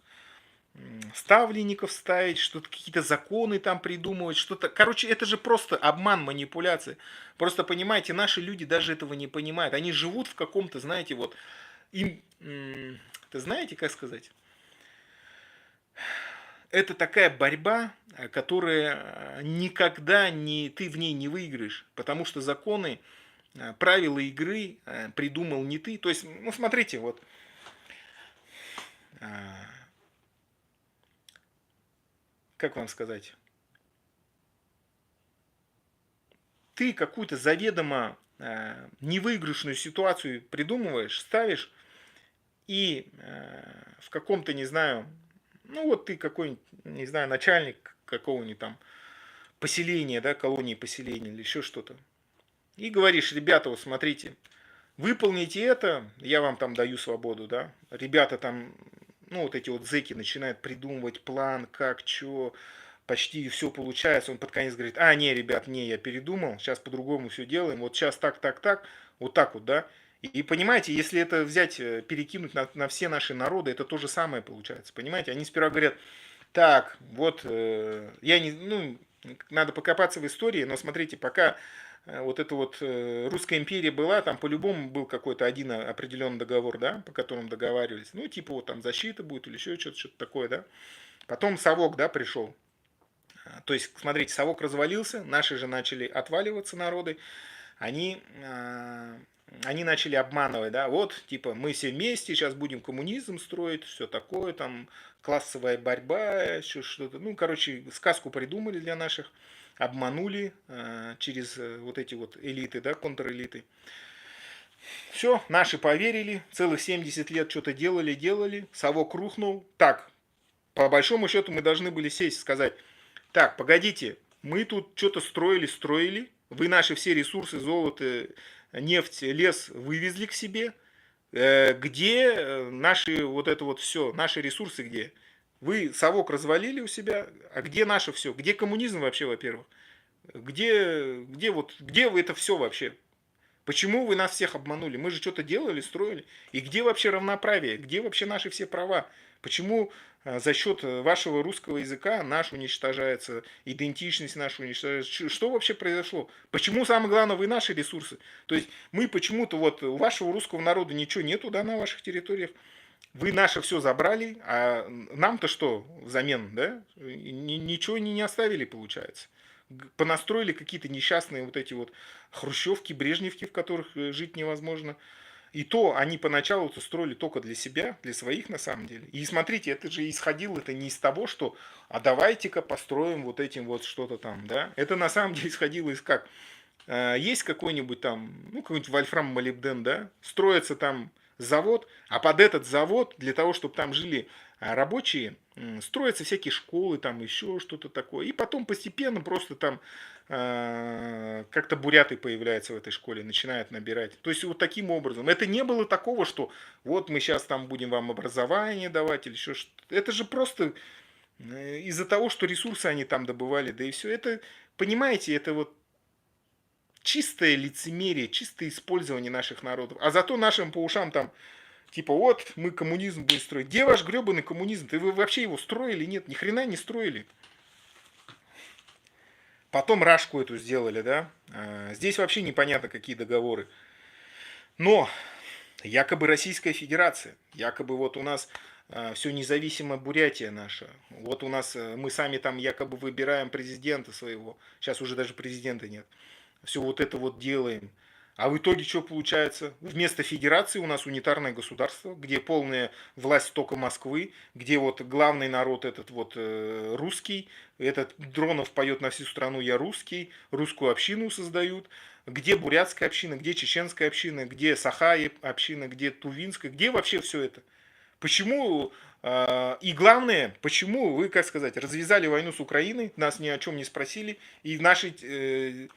ставленников ставить, что-то какие-то законы там придумывать, что-то. Короче, это же просто обман, манипуляция. Просто понимаете, наши люди даже этого не понимают. Они живут в каком-то, знаете, вот им, это знаете, как сказать? Это такая борьба, которая никогда не, ты в ней не выиграешь, потому что законы, правила игры придумал не ты. То есть, ну смотрите, вот как вам сказать, ты какую-то заведомо невыигрышную ситуацию придумываешь, ставишь, и в каком-то, не знаю, ну вот ты какой-нибудь, не знаю, начальник какого-нибудь там поселения, да, колонии поселения или еще что-то, и говоришь: ребята, вот смотрите, выполните это, я вам там даю свободу, да. Ребята там, ну вот эти вот зэки начинают придумывать план, как, что, почти все получается. Он под конец говорит: а, не, ребят, не, я передумал, сейчас по-другому все делаем, вот сейчас так, так, так, вот так вот, да. И понимаете, если это взять, перекинуть на все наши народы, это то же самое получается, понимаете? Они сперва говорят: так, вот, я не, ну, надо покопаться в истории, но смотрите, пока вот эта вот русская империя была, там по-любому был какой-то один определенный договор, да, по которому договаривались. Ну, типа вот там защита будет или еще что-то такое, да. Потом совок, да, пришел. То есть, смотрите, совок развалился, наши же начали отваливаться народы, они, они начали обманывать, да, вот, типа, мы все вместе, сейчас будем коммунизм строить, все такое, там, классовая борьба, еще что-то, ну, короче, сказку придумали для наших, обманули через вот эти вот элиты, да, контрэлиты. Все, наши поверили, целых 70 лет что-то делали, совок рухнул. Так, по большому счету мы должны были сесть и сказать: так, погодите, мы тут что-то строили, вы наши все ресурсы, золото, нефть, лес вывезли к себе, где наши вот это вот все, наши ресурсы где? Вы совок развалили у себя, а где наше все? Где коммунизм вообще, во-первых? Где вы это все вообще? Почему вы нас всех обманули? Мы же что-то делали, строили. И где вообще равноправие? Где вообще наши все права? Почему за счет вашего русского языка наш уничтожается, идентичность наша уничтожается? Что вообще произошло? Почему, самое главное, вы наши ресурсы? То есть мы почему-то, вот у вашего русского народа ничего нету, да, на ваших территориях. Вы наше все забрали, а нам-то что взамен, да? Ничего не оставили, получается. Понастроили какие-то несчастные вот эти вот хрущевки, брежневки, в которых жить невозможно. И то они поначалу-то строили только для себя, для своих на самом деле. И смотрите, это же исходило это не из того, что а давайте-ка построим вот этим вот что-то там, да. Это на самом деле исходило из как? Есть какой-нибудь там, ну, какой-нибудь вольфрам молибден, да, строится там завод, а под этот завод, для того, чтобы там жили рабочие, строятся всякие школы, там еще что-то такое. И потом постепенно просто там как-то буряты появляются в этой школе, начинают набирать. То есть вот таким образом. Это не было такого, что вот мы сейчас там будем вам образование давать или еще что-то. Это же просто из-за того, что ресурсы они там добывали, да и все. Это, понимаете, это вот чистое лицемерие, чистое использование наших народов. А зато нашим по ушам там, типа, вот, мы коммунизм будем строить. Где ваш гребаный коммунизм? Ты вы вообще его строили? Нет, ни хрена не строили. Потом рашку эту сделали, да. Здесь вообще непонятно, какие договоры. Но якобы Российская Федерация, якобы вот у нас все независимо Бурятия наша. Вот у нас мы сами там якобы выбираем президента своего. Сейчас уже даже президента нет. Все вот это вот делаем. А в итоге что получается? Вместо федерации у нас унитарное государство, где полная власть только Москвы, где вот главный народ этот вот русский, этот Дронов поет на всю страну «Я русский», русскую общину создают, где бурятская община, где чеченская община, где Саха община, где Тувинская, где вообще все это? Почему и главное, почему вы, как сказать, развязали войну с Украиной, нас ни о чем не спросили, и наши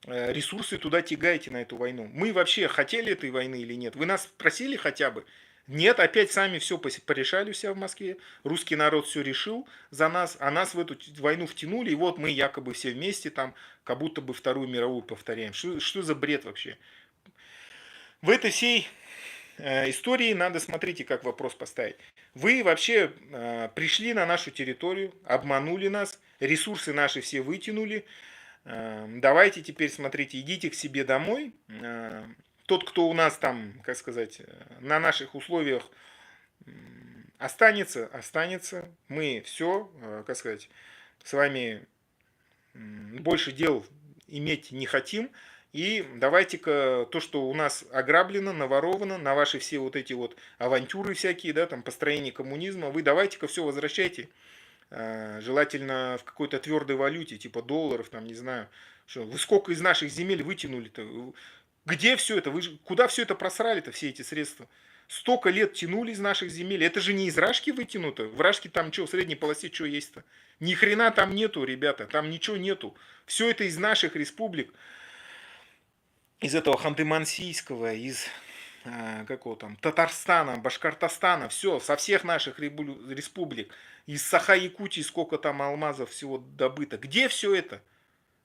ресурсы туда тягаете на эту войну. Мы вообще хотели этой войны или нет? Вы нас спросили хотя бы? Нет, опять сами все порешали у себя в Москве. Русский народ все решил за нас, а нас в эту войну втянули, и вот мы якобы все вместе там, как будто бы Вторую мировую повторяем. Что за бред вообще? В этой всей истории надо, смотрите, как вопрос поставить. Вы вообще пришли на нашу территорию, обманули нас, ресурсы наши все вытянули. Давайте теперь, смотрите, идите к себе домой. Тот, кто у нас там, как сказать, на наших условиях останется. Мы все, как сказать, с вами больше дел иметь не хотим. И давайте-ка то, что у нас ограблено, наворовано, на ваши все вот эти вот авантюры всякие, да, там построение коммунизма, вы давайте-ка все возвращайте. Желательно в какой-то твердой валюте, типа долларов, там, не знаю. Что, вы сколько из наших земель вытянули-то? Где все это? Куда все это просрали-то, все эти средства? Столько лет тянули из наших земель. Это же не из Рашки вытянуто. В Рашке там что, в средней полосе что есть-то? Ни хрена там нету, ребята. Там ничего нету. Все это из наших республик. Из этого Ханты-Мансийского, из какого там, Татарстана, Башкортостана, все, со всех наших республик, из Саха-Якутии сколько там алмазов всего добыто. Где все это?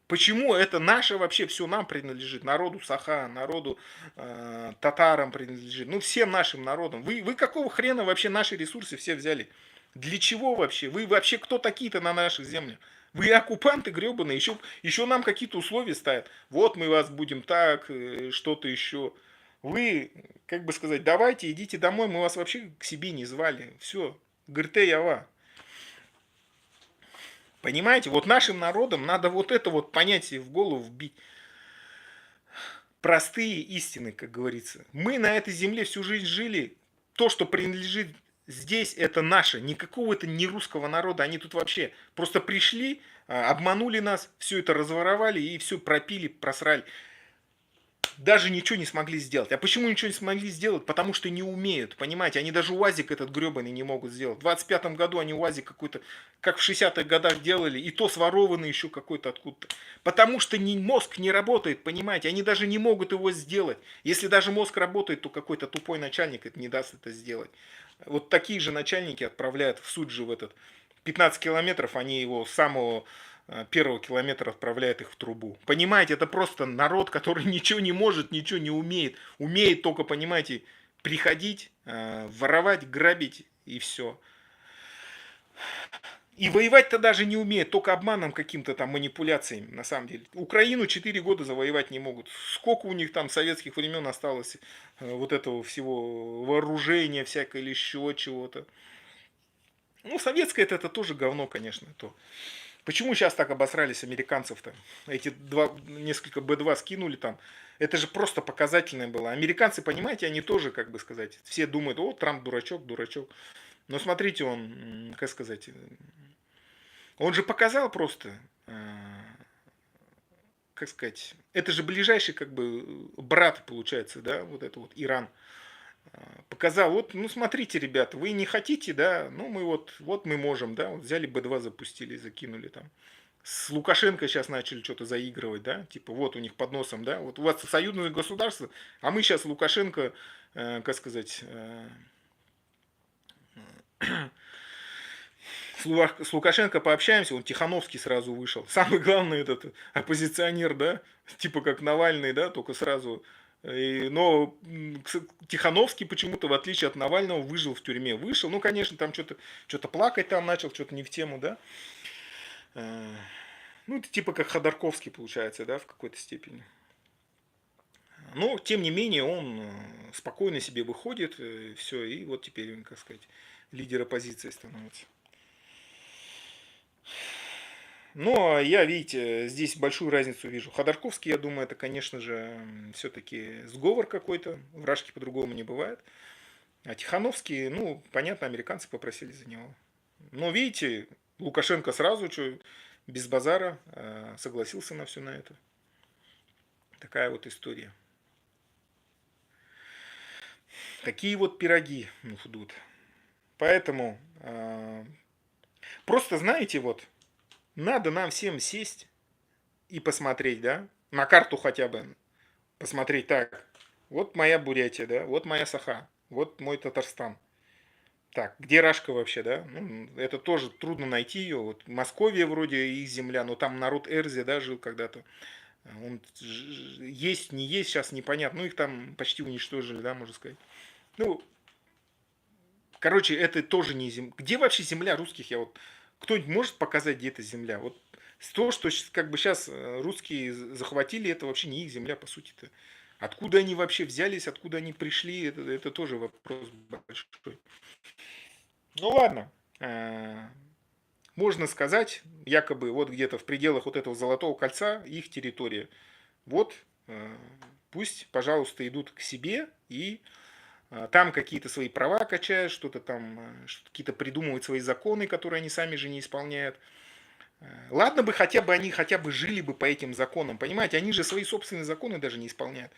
Почему это наше вообще все нам принадлежит? Народу Саха, народу татарам принадлежит, ну всем нашим народам. Вы какого хрена вообще наши ресурсы все взяли? Для чего вообще? Вы вообще кто такие-то на наших землях? Вы оккупанты гребаные, еще нам какие-то условия ставят. Вот мы вас будем так, что-то еще. Вы, как бы сказать, давайте, идите домой, мы вас вообще к себе не звали. Все, гырте ява. Понимаете, вот нашим народам надо вот это вот понятие в голову вбить. Простые истины, как говорится. Мы на этой земле всю жизнь жили. То, что принадлежит здесь, это наше. Никакого это не русского народа. Они тут вообще просто пришли, обманули нас, все это разворовали и все пропили, просрали. Даже ничего не смогли сделать. А почему ничего не смогли сделать? Потому что не умеют, понимаете? Они даже УАЗик этот гребаный не могут сделать. В 25-м году они УАЗик какой-то, как в 60-х годах делали, и то сворованный еще какой-то откуда-то. Потому что мозг не работает, понимаете? Они даже не могут его сделать. Если даже мозг работает, то какой-то тупой начальник это не даст это сделать. Вот такие же начальники отправляют в суд же в этот 15 километров, они его с самого первого километра отправляет их в трубу. Понимаете, это просто народ, который ничего не может, ничего не умеет. Умеет только, понимаете, приходить, воровать, грабить и все. И воевать-то даже не умеет, только обманом каким-то там манипуляциями, на самом деле. Украину 4 года завоевать не могут. Сколько у них там советских времен осталось вот этого всего вооружения всякое или еще чего-то. Ну, советское это тоже говно, конечно, то. Почему сейчас так обосрались американцев-то? Эти несколько Б-2 скинули там. Это же просто показательное было. Американцы, понимаете, они тоже, как бы сказать, все думают, о, Трамп дурачок, дурачок. Но смотрите, он, как сказать, он же показал просто, как сказать, это же ближайший, как бы, брат, получается, да, вот это вот Иран. Показал, вот, ну смотрите, ребята, вы не хотите, да, ну мы вот мы можем, да, вот взяли Б-2 запустили, закинули там. С Лукашенко сейчас начали что-то заигрывать, да, типа вот у них под носом, да, вот у вас союзное государство, а мы сейчас Лукашенко, как сказать, с Лукашенко пообщаемся, он Тихановский сразу вышел, самый главный этот оппозиционер, да, типа как Навальный, да, только сразу. Но Тихановский почему-то, в отличие от Навального, выжил в тюрьме. Вышел, ну, конечно, там что-то плакать там начал, что-то не в тему, да. Ну, это типа как Ходорковский, получается, да, в какой-то степени. Но, тем не менее, он спокойно себе выходит, все, и вот теперь, как сказать, лидер оппозиции становится. Но я, видите, здесь большую разницу вижу. Ходорковский, я думаю, это, конечно же, все-таки сговор какой-то. В Рашке по-другому не бывает. А Тихановский, ну, понятно, американцы попросили за него. Но, видите, Лукашенко сразу, что, без базара, согласился на все на это. Такая вот история. Такие вот пироги ждут. Поэтому, просто, знаете, вот, надо нам всем сесть и посмотреть, да, на карту хотя бы, посмотреть так, вот моя Бурятия, да, вот моя Саха, вот мой Татарстан. Так, где Рашка вообще, да? Ну, это тоже трудно найти ее. Вот Московия вроде их земля, но там народ Эрзи, да, жил когда-то. Он есть, не есть, сейчас непонятно. Ну, их там почти уничтожили, да, можно сказать. Ну, короче, это тоже не земля. Где вообще земля русских? Я вот кто-нибудь может показать, где эта земля? Вот то, что как бы сейчас русские захватили, это вообще не их земля, по сути-то. Откуда они вообще взялись, откуда они пришли, это тоже вопрос большой. Ну ладно, можно сказать, якобы вот где-то в пределах вот этого Золотого кольца их территория. Вот, пусть, пожалуйста, идут к себе и там какие-то свои права качают, что-то там, какие-то придумывают свои законы, которые они сами же не исполняют. Ладно бы хотя бы они хотя бы жили бы по этим законам, понимаете, они же свои собственные законы даже не исполняют.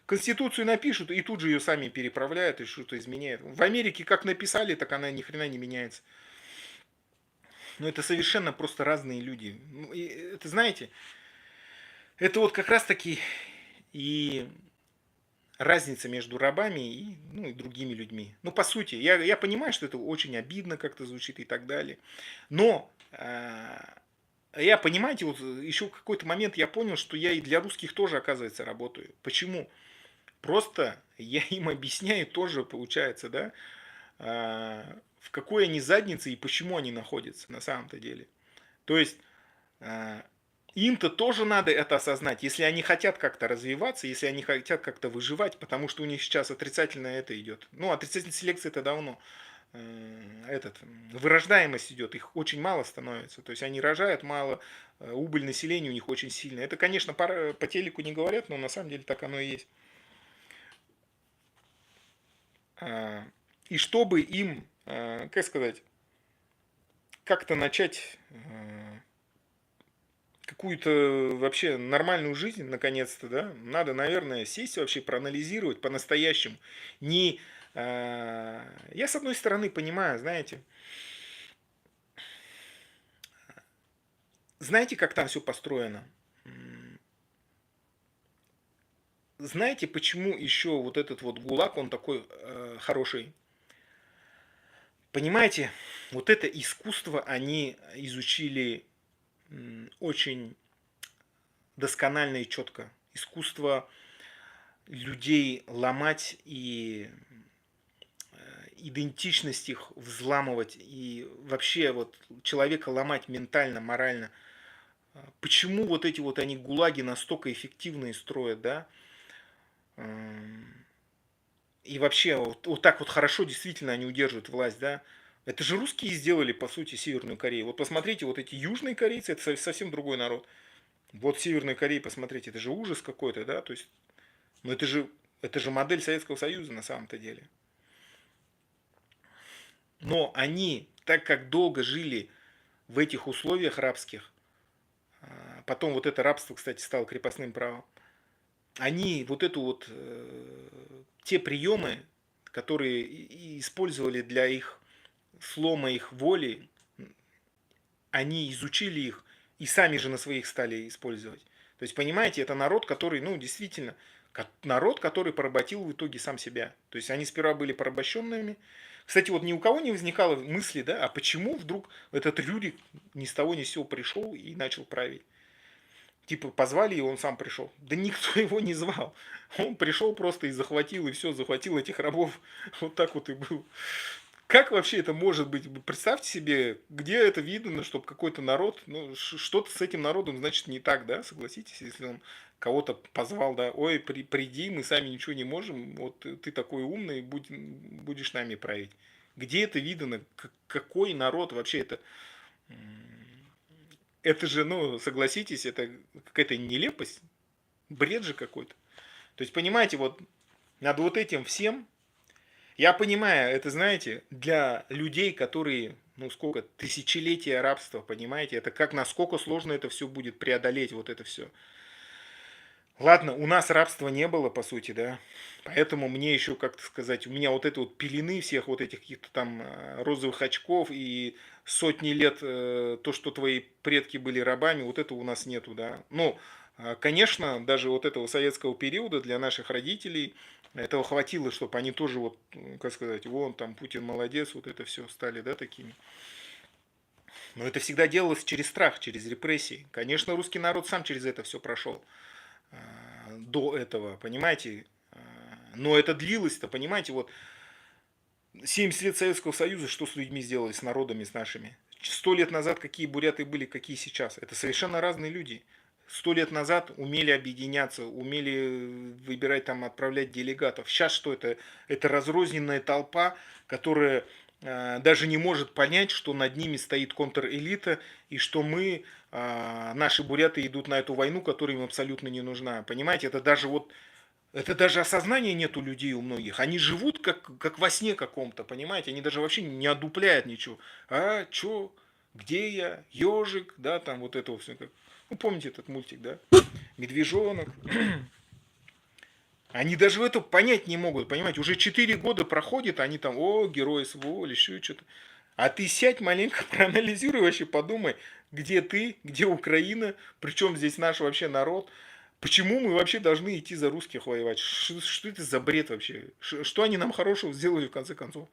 Конституцию напишут, и тут же ее сами переправляют и что-то изменяют. В Америке как написали, так она ни хрена не меняется. Но это совершенно просто разные люди. Ну, и это, знаете, это вот как раз таки и разница между рабами и, ну, и другими людьми. Ну, по сути, я понимаю, что это очень обидно как-то звучит и так далее. Но я, понимаете, вот еще в какой-то момент я понял, что я и для русских тоже, оказывается, работаю. Почему? Просто я им объясняю тоже, получается, да, в какой они заднице и почему они находятся на самом-то деле. То есть им-то тоже надо это осознать, если они хотят как-то развиваться, если они хотят как-то выживать, потому что у них сейчас отрицательное это идет. Ну, отрицательная селекция это давно. Вырождаемость идет, их очень мало становится. То есть они рожают мало, убыль населения у них очень сильная. Это, конечно, по телеку не говорят, но на самом деле так оно и есть. И чтобы им, как сказать, как-то начать какую-то вообще нормальную жизнь, наконец-то, да, надо, наверное, сесть вообще, проанализировать по-настоящему. Не, я, с одной стороны, понимаю, знаете, как там все построено? Знаете, почему еще вот этот вот ГУЛАГ, он такой хороший? Понимаете, вот это искусство они изучили очень досконально и четко. Искусство людей ломать и идентичность их взламывать и вообще вот человека ломать ментально, морально. Почему вот эти вот они ГУЛАГи настолько эффективные строят, да? И вообще вот так вот хорошо действительно они удерживают власть, да? Это же русские сделали, по сути, Северную Корею. Вот посмотрите, вот эти южные корейцы, это совсем другой народ. Вот в Северной Корее, посмотрите, это же ужас какой-то, да? То есть, ну это же модель Советского Союза на самом-то деле. Но они, так как долго жили в этих условиях рабских, потом вот это рабство, кстати, стало крепостным правом, они вот эту вот, те приемы, которые использовали для их слома их воли, они изучили их и сами же на своих стали использовать. То есть, понимаете, это народ, который, ну, действительно, народ, который поработил в итоге сам себя. То есть, они сперва были порабощенными. Кстати, вот ни у кого не возникало мысли, да, а почему вдруг этот Рюрик ни с того ни с сего пришел и начал править? Типа позвали, и он сам пришел. Да никто его не звал. Он пришел просто и захватил, и все, захватил этих рабов. Вот так вот и был. Как вообще это может быть? Представьте себе, где это видно, чтобы какой-то народ, ну, что-то с этим народом, значит, не так, да, согласитесь, если он кого-то позвал, да, ой, приди, мы сами ничего не можем, вот ты такой умный, будешь нами править. Где это видно? Какой народ вообще это? Это же, ну, согласитесь, это какая-то нелепость, бред же какой-то. То есть, понимаете, вот над вот этим всем, я понимаю, это, знаете, для людей, которые, ну, сколько, тысячелетия рабства, понимаете, это как, насколько сложно это все будет преодолеть, вот это все. Ладно, у нас рабства не было, по сути, да, поэтому мне еще, как-то сказать, у меня вот это вот пелены всех вот этих каких-то там розовых очков и сотни лет то, что твои предки были рабами, вот этого у нас нету, да. Ну, конечно, даже вот этого советского периода для наших родителей этого хватило, чтобы они тоже вот, как сказать, вон там Путин молодец, вот это все стали, да, такими. Но это всегда делалось через страх, через репрессии. Конечно, русский народ сам через это все прошел до этого, понимаете? Но это длилось-то, понимаете, вот 70 лет Советского Союза, что с людьми сделали, с народами, с нашими? 100 лет назад какие буряты были, какие сейчас? Это совершенно разные люди. 100 лет назад умели объединяться, умели выбирать там, отправлять делегатов. Сейчас что это? Это разрозненная толпа, которая даже не может понять, что над ними стоит контрэлита, и что мы, наши буряты идут на эту войну, которая им абсолютно не нужна. Понимаете, это даже вот, это даже осознания нет у людей у многих. Они живут как во сне каком-то, понимаете? Они даже вообще не одупляют ничего. А, чё? Где я? Ежик, да, там вот это вот все. Ну, помните этот мультик, да? Медвежонок. Они даже это понять не могут, понимаете? Уже 4 года проходит, они там, о, герои с воли, еще что-то. А ты сядь маленько, проанализируй вообще, подумай, где ты, где Украина, причем здесь наш вообще народ. Почему мы вообще должны идти за русских воевать? Что это за бред вообще? Что они нам хорошего сделали в конце концов?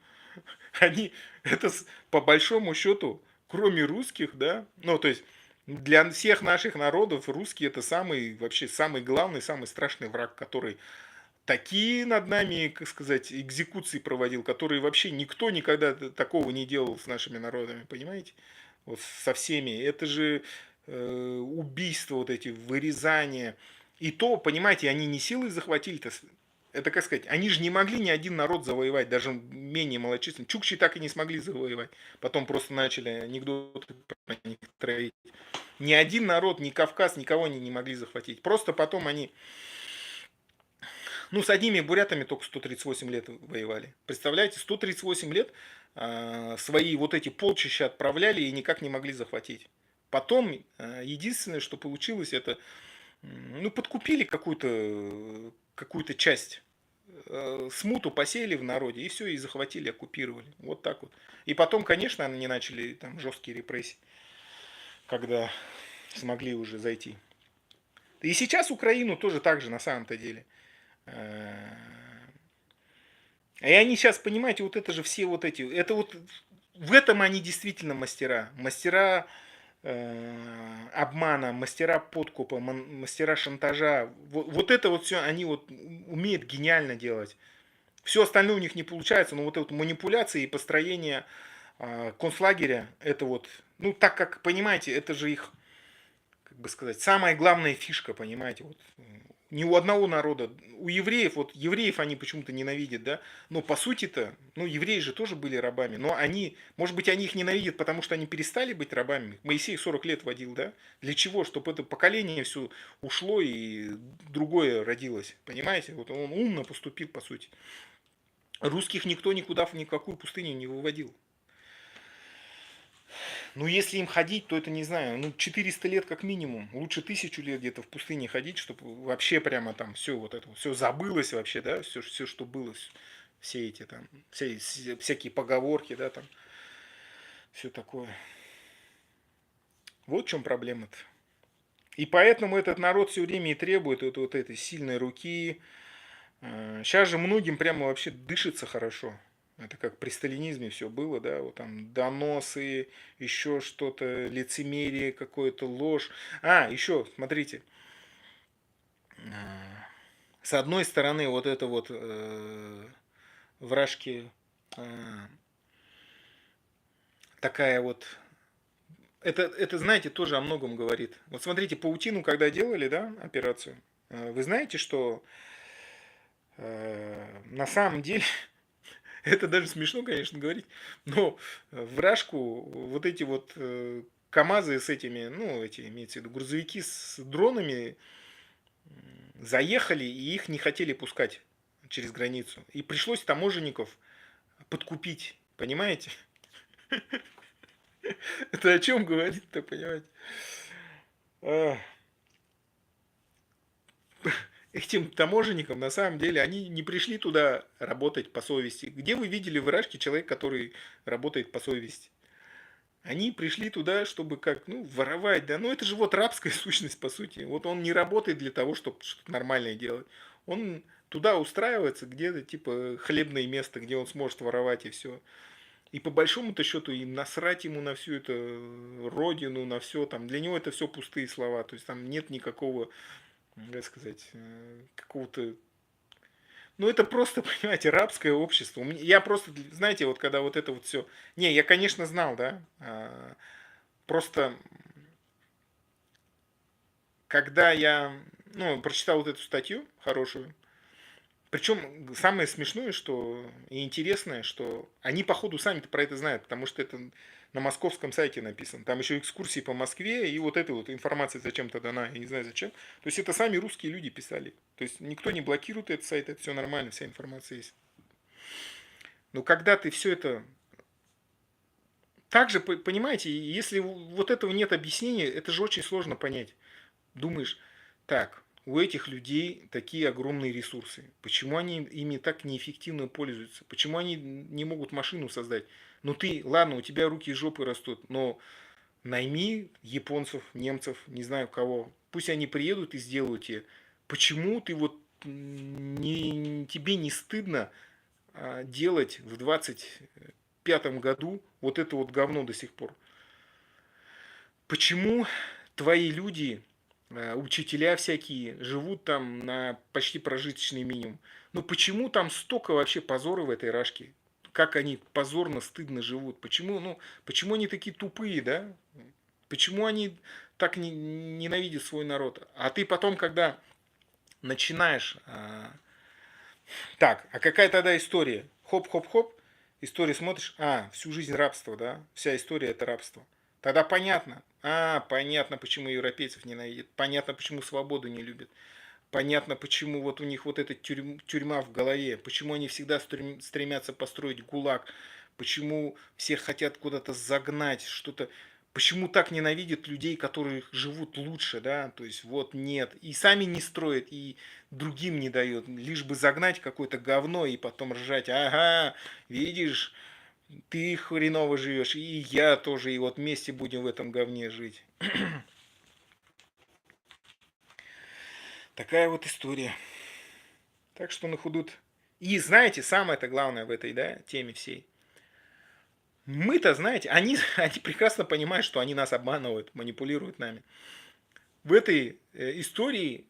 Они, это по большому счету, кроме русских, да, ну то есть для всех наших народов русские это самый, вообще самый главный, самый страшный враг, который такие над нами, как сказать, экзекуции проводил, которые вообще никто никогда такого не делал с нашими народами, понимаете? Вот со всеми. Это же убийства вот эти, вырезания. И то, понимаете, они не силой захватили-то. Это, как сказать, они же не могли ни один народ завоевать, даже менее малочисленный. Чукчи так и не смогли завоевать. Потом просто начали анекдоты про них травить. Ни один народ, ни Кавказ, никого они не могли захватить. Просто потом они ну, с одними бурятами только 138 лет воевали. Представляете, 138 лет свои вот эти полчища отправляли и никак не могли захватить. Потом единственное, что получилось, это ну, подкупили какую-то часть. Смуту посеяли в народе и все, и захватили, оккупировали. Вот так вот. И потом, конечно, они начали там жесткие репрессии, когда смогли уже зайти. И сейчас Украину тоже так же на самом-то деле. И они сейчас, понимаете, вот это же все вот эти, это вот в этом они действительно мастера. Мастера обмана, мастера подкупа, мастера шантажа. Вот это вот все они вот умеют гениально делать. Все остальное у них не получается, но вот это вот манипуляции и построение концлагеря, это вот, ну так как, понимаете, это же их, как бы сказать, самая главная фишка, понимаете, вот ни у одного народа. У евреев, вот евреев они почему-то ненавидят, да, но по сути-то, ну, евреи же тоже были рабами, но они, может быть, они их ненавидят, потому что они перестали быть рабами. Моисей 40 лет водил, да, для чего? Чтобы это поколение все ушло и другое родилось, понимаете, вот он умно поступил, по сути. Русских никто никуда в никакую пустыню не выводил. Ну, если им ходить, то это, не знаю, ну, 400 лет как минимум. Лучше 1000 лет где-то в пустыне ходить, чтобы вообще прямо там все вот это, все забылось вообще, да, все, что было, все эти там, всякие поговорки, да, там, все такое. Вот в чем проблема-то. И поэтому этот народ все время и требует вот этой сильной руки. Сейчас же многим прямо вообще дышится хорошо. Это как при сталинизме все было, да, вот там доносы, еще что-то, лицемерие, какое-то ложь. Еще, смотрите, с одной стороны вот это вот вражки такая вот, это, знаете, тоже о многом говорит. Вот смотрите, паутину, когда делали, да, операцию, вы знаете, что на самом деле это даже смешно, конечно, говорить, но в Рашку вот эти вот КАМАЗы с этими, ну, эти, имеется в виду, грузовики с дронами заехали, и их не хотели пускать через границу. И пришлось таможенников подкупить, понимаете? Это о чем говорит-то, понимаете? Этим таможенникам, на самом деле, они не пришли туда работать по совести. Где вы видели в Ирашке человека, который работает по совести? Они пришли туда, чтобы как, ну, воровать, да, ну это же вот рабская сущность, по сути. Вот он не работает для того, чтобы что-то нормальное делать. Он туда устраивается, где-то типа хлебное место, где он сможет воровать и все. И по большому-то счету им насрать ему на всю эту родину, на все там. Для него это все пустые слова. То есть там нет никакого, как сказать, какого-то. Ну, это просто, понимаете, рабское общество. Я просто, знаете, вот когда вот это вот все. Не, я, конечно, знал, да. Просто, когда я, ну, прочитал вот эту статью хорошую, причем самое смешное, что и интересное, что они, походу, сами-то про это знают, потому что это на московском сайте написано. Там еще экскурсии по Москве, и вот эта вот информация зачем-то дана, я не знаю зачем. То есть это сами русские люди писали. То есть никто не блокирует этот сайт, это все нормально, вся информация есть. Но когда ты все это... Также, понимаете, если вот этого нет объяснения, это же очень сложно понять. Думаешь, так, у этих людей такие огромные ресурсы? Почему они ими так неэффективно пользуются? Почему они не могут машину создать? Ну ты, ладно, у тебя руки и жопы растут, но найми японцев, немцев, не знаю кого. Пусть они приедут и сделают тебе. Почему ты вот тебе не стыдно делать в 25-м году вот это вот говно до сих пор? Почему твои люди, учителя всякие, живут там на почти прожиточный минимум? Ну почему там столько вообще позора в этой рашке? Как они позорно, стыдно живут? Почему, ну, почему они такие тупые, да? Почему они так ненавидят свой народ? А ты потом, когда начинаешь... Так, а какая тогда история? Хоп-хоп-хоп, историю смотришь, всю жизнь рабство, да? Вся история это рабство. Тогда понятно. Понятно, почему европейцев ненавидят. Понятно, почему свободу не любят. Понятно, почему вот у них вот эта тюрьма в голове. Почему они всегда стремятся построить ГУЛАГ. Почему все хотят куда-то загнать что-то. Почему так ненавидят людей, которые живут лучше, да? То есть вот нет. И сами не строят, и другим не дают. Лишь бы загнать какое-то говно и потом ржать. Ага, видишь, ты хреново живешь, и я тоже, и вот вместе будем в этом говне жить. Такая вот история. Так что на худут. И знаете, самое-то главное в этой, да, теме всей. Мы-то, знаете, они прекрасно понимают, что они нас обманывают, манипулируют нами. В этой истории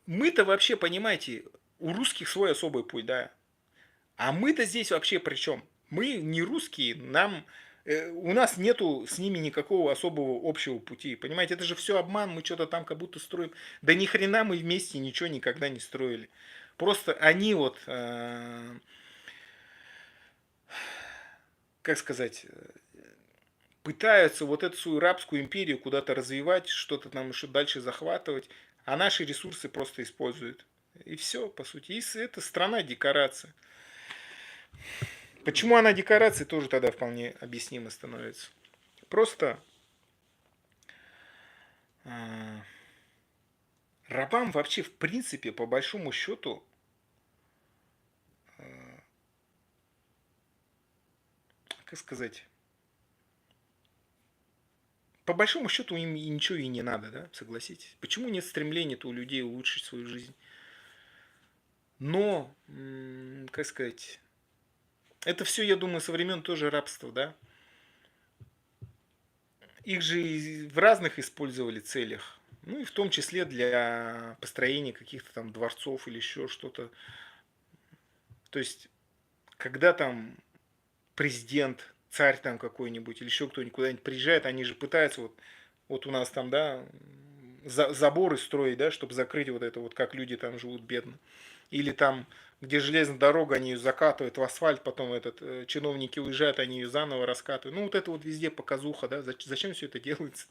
мы-то вообще, понимаете, у русских свой особый путь, да. А мы-то здесь вообще при чем? Мы не русские, у нас нету с ними никакого особого общего пути. Понимаете, это же все обман, мы что-то там как будто строим. Да ни хрена мы вместе ничего никогда не строили. Просто они вот, как сказать, пытаются вот эту свою рабскую империю куда-то развивать, что-то там еще дальше захватывать, а наши ресурсы просто используют. И все, по сути. И это страна декорация. Почему она декорация, тоже тогда вполне объяснимо становится. Просто рабам вообще, в принципе, по большому счету, как сказать, по большому счету им ничего и не надо, да, согласитесь. Почему нет стремления-то у людей улучшить свою жизнь? Но, как сказать, это все, я думаю, со времен тоже рабства, да. Их же в разных использовали целях. Ну и в том числе для построения каких-то там дворцов или еще что-то. То есть, когда там президент, царь там какой-нибудь или еще кто-нибудь куда-нибудь приезжает, они же пытаются вот у нас там, да, заборы строить, да, чтобы закрыть вот это вот, как люди там живут бедно. Или там, где железная дорога, они ее закатывают в асфальт, потом чиновники уезжают, они ее заново раскатывают. Ну, вот это вот везде показуха, да, зачем все это делается?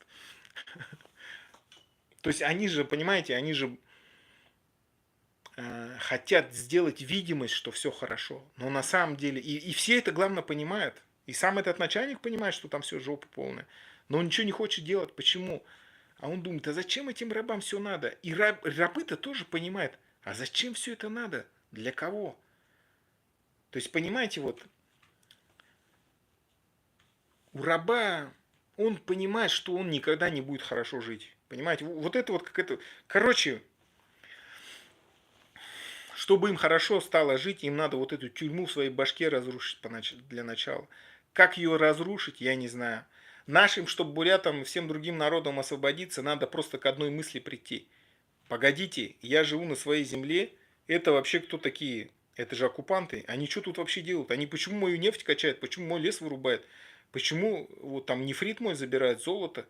То есть они же, понимаете, они же хотят сделать видимость, что все хорошо. Но на самом деле, и все это, главное, понимают. И сам этот начальник понимает, что там все жопа полная. Но он ничего не хочет делать. Почему? А он думает, а зачем этим рабам все надо? И рабы-то тоже понимают, а зачем все это надо? Для кого? То есть, понимаете, вот у раба он понимает, что он никогда не будет хорошо жить. Понимаете, вот это вот как это... Короче, чтобы им хорошо стало жить, им надо вот эту тюрьму в своей башке разрушить для начала. Как ее разрушить, я не знаю. Нашим, чтобы бурятам и всем другим народам освободиться, надо просто к одной мысли прийти. Погодите, я живу на своей земле, это вообще кто такие? Это же оккупанты. Они что тут вообще делают? Они почему мою нефть качают? Почему мой лес вырубают? Почему вот там нефрит мой забирают, золото?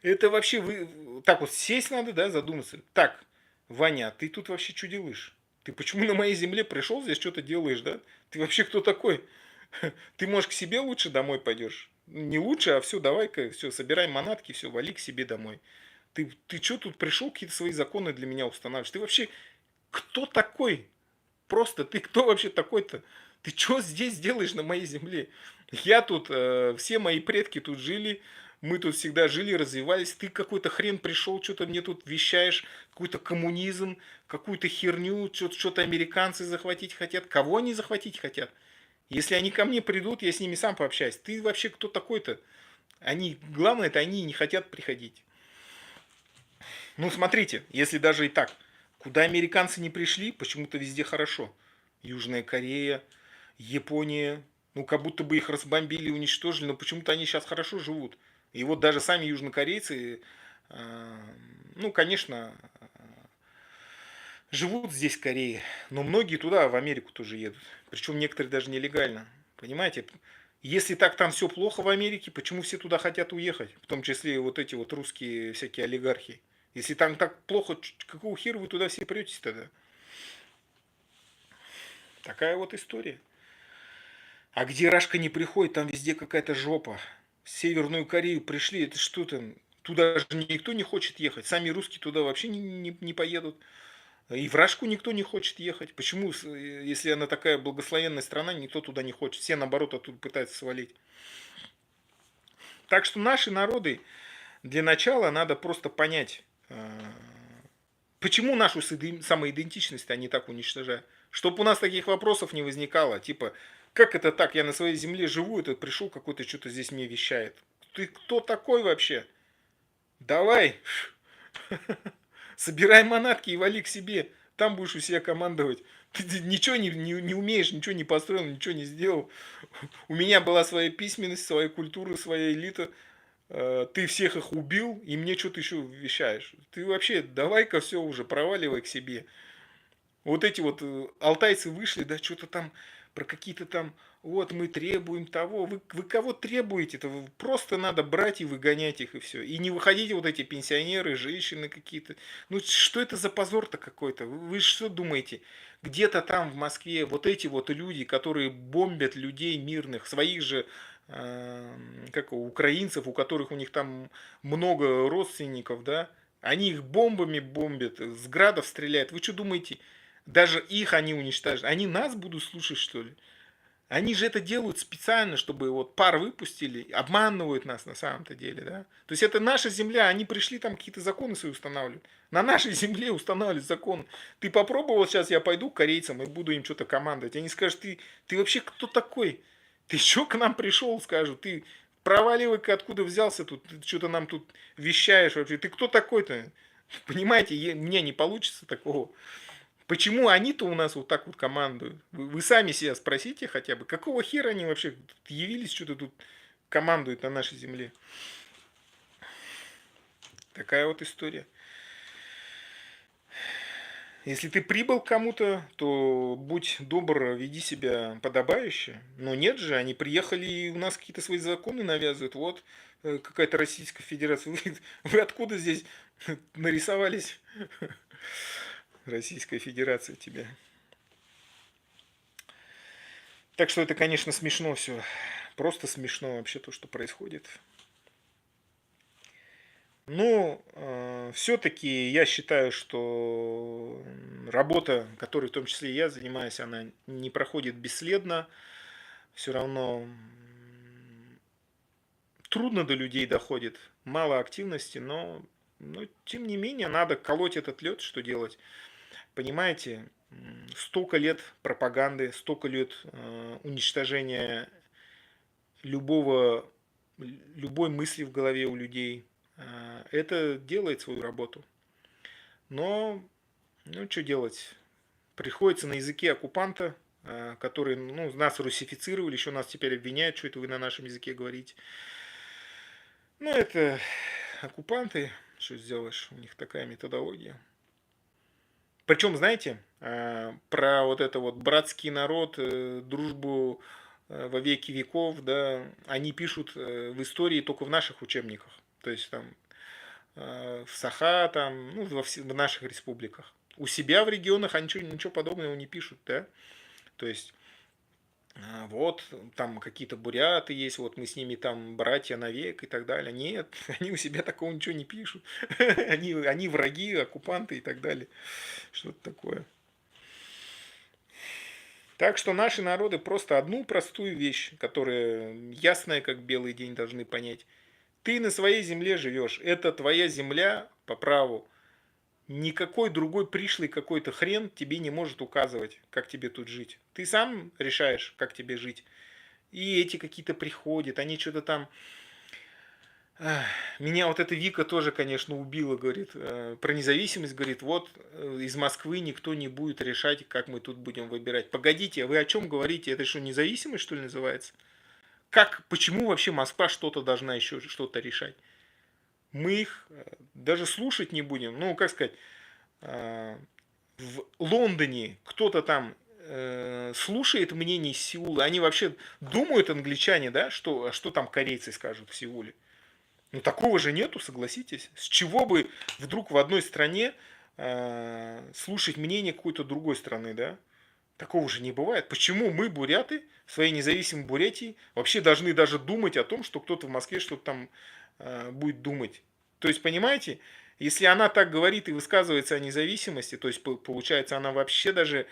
Это вообще так вот сесть надо, да, задуматься. Так, Ваня, ты тут вообще что делаешь? Ты почему на моей земле пришел, здесь что-то делаешь, да? Ты вообще кто такой? Ты, может, к себе лучше домой пойдешь? Не лучше, а все, давай-ка, все, собирай манатки, все, вали к себе домой. Ты что тут пришел, какие-то свои законы для меня устанавливаешь? Ты вообще кто такой? Просто ты кто вообще такой-то? Ты что здесь делаешь на моей земле? Я тут, все мои предки тут жили, мы тут всегда жили, развивались. Ты какой-то хрен пришел, что-то мне тут вещаешь, какой-то коммунизм, какую-то херню, что-то американцы захватить хотят. Кого они захватить хотят? Если они ко мне придут, я с ними сам пообщаюсь. Ты вообще кто такой-то? Они, главное, это они не хотят приходить. Ну, смотрите, если даже и так, куда американцы не пришли, почему-то везде хорошо. Южная Корея, Япония, ну, как будто бы их разбомбили, уничтожили, но почему-то они сейчас хорошо живут. И вот даже сами южнокорейцы, ну, конечно, живут здесь в Корее, но многие туда, в Америку тоже едут. Причем некоторые даже нелегально. Понимаете? Если так там все плохо в Америке, почему все туда хотят уехать? В том числе и вот эти вот русские всякие олигархи. Если там так плохо, какого хера вы туда все претесь тогда? Такая вот история. А где Рашка не приходит, там везде какая-то жопа. В Северную Корею пришли, это что там? Туда же никто не хочет ехать. Сами русские туда вообще не поедут. И в Рашку никто не хочет ехать. Почему, если она такая благословенная страна, никто туда не хочет? Все, наоборот, оттуда пытаются свалить. Так что наши народы, для начала надо просто понять, почему нашу самоидентичность они так уничтожают. Чтобы у нас таких вопросов не возникало. Типа, как это так? Я на своей земле живу, этот пришел какой-то что-то здесь мне вещает. Ты кто такой вообще? Давай, собирай манатки и вали к себе. Там будешь у себя командовать. Ты ничего не умеешь, ничего не построил, ничего не сделал. У меня была своя письменность, своя культура, своя элита. Ты всех их убил, и мне что-то еще вещаешь. Ты вообще давай-ка все уже, проваливай к себе. Вот эти вот алтайцы вышли, да, что-то там про какие-то там, вот мы требуем того. Вы кого требуете-то? Просто надо брать и выгонять их, и все. И не выходите вот эти пенсионеры, женщины какие-то. Ну что это за позор-то какой-то? Вы что думаете? Где-то там в Москве вот эти вот люди, которые бомбят людей мирных, своих же как украинцев, у которых у них там много родственников, да, они их бомбами бомбят, с градов стреляют. Вы что думаете, даже их они уничтожат? Они нас будут слушать, что ли? Они же это делают специально, чтобы вот пар выпустили, обманывают нас на самом-то деле, да? То есть это наша земля, они пришли там какие-то законы свои устанавливать. На нашей земле устанавливать закон. Ты попробовал, сейчас я пойду к корейцам и буду им что-то командовать. Они скажут, ты вообще кто такой? Ты что к нам пришел, скажут, ты проваливай-ка, откуда взялся тут, ты что-то нам тут вещаешь вообще. Ты кто такой-то? Понимаете, мне не получится такого. Почему они-то у нас вот так вот командуют? Вы сами себя спросите хотя бы, какого хера они вообще тут явились, что-то тут командуют на нашей земле? Такая вот история. Если ты прибыл к кому-то, то будь добр, веди себя подобающе. Но нет же, они приехали и у нас какие-то свои законы навязывают. Вот какая-то Российская Федерация. Вы откуда здесь нарисовались? Российская Федерация тебя. Так что это, конечно, смешно все. Просто смешно вообще то, что происходит. Ну, все-таки я считаю, что работа, которой в том числе и я занимаюсь, она не проходит бесследно. Все равно трудно до людей доходит, мало активности, но тем не менее надо колоть этот лед, что делать. Понимаете, столько лет пропаганды, столько лет уничтожения любой мысли в голове у людей. Это делает свою работу. Но, ну, что делать? Приходится на языке оккупанта, который, ну, нас русифицировали, еще нас теперь обвиняют, что это вы на нашем языке говорите. Ну, это оккупанты, что сделаешь, у них такая методология. Причем, знаете, про вот это вот братский народ, дружбу во веки веков, да, они пишут в истории только в наших учебниках. То есть там в Саха, там, ну, в наших республиках. У себя в регионах они ничего подобного не пишут, да. То есть вот там какие-то буряты есть, вот мы с ними там братья навек и так далее. Нет, они у себя такого ничего не пишут. Они враги, оккупанты и так далее. Что-то такое. Так что наши народы просто одну простую вещь, которая ясная, как белый день, должны понять. Ты на своей земле живешь. Это твоя земля по праву. Никакой другой пришлый какой-то хрен тебе не может указывать, как тебе тут жить. Ты сам решаешь, как тебе жить. И эти какие-то приходят, они что-то там... Меня вот эта Вика тоже, конечно, убила, говорит, про независимость, говорит, вот из Москвы никто не будет решать, как мы тут будем выбирать. Погодите, а вы о чем говорите? Это что, независимость, что ли, называется? Как, почему вообще Москва что-то должна еще что-то решать? Мы их даже слушать не будем. Ну, как сказать, в Лондоне кто-то там слушает мнение из Сеула. Они вообще думают, англичане, да, что там корейцы скажут в Сеуле. Ну, такого же нету, согласитесь. С чего бы вдруг в одной стране слушать мнение какой-то другой страны, да? Такого же не бывает. Почему мы, буряты, в своей независимой Бурятии, вообще должны даже думать о том, что кто-то в Москве что-то там будет думать? То есть, понимаете, если она так говорит и высказывается о независимости, то есть, получается, она вообще даже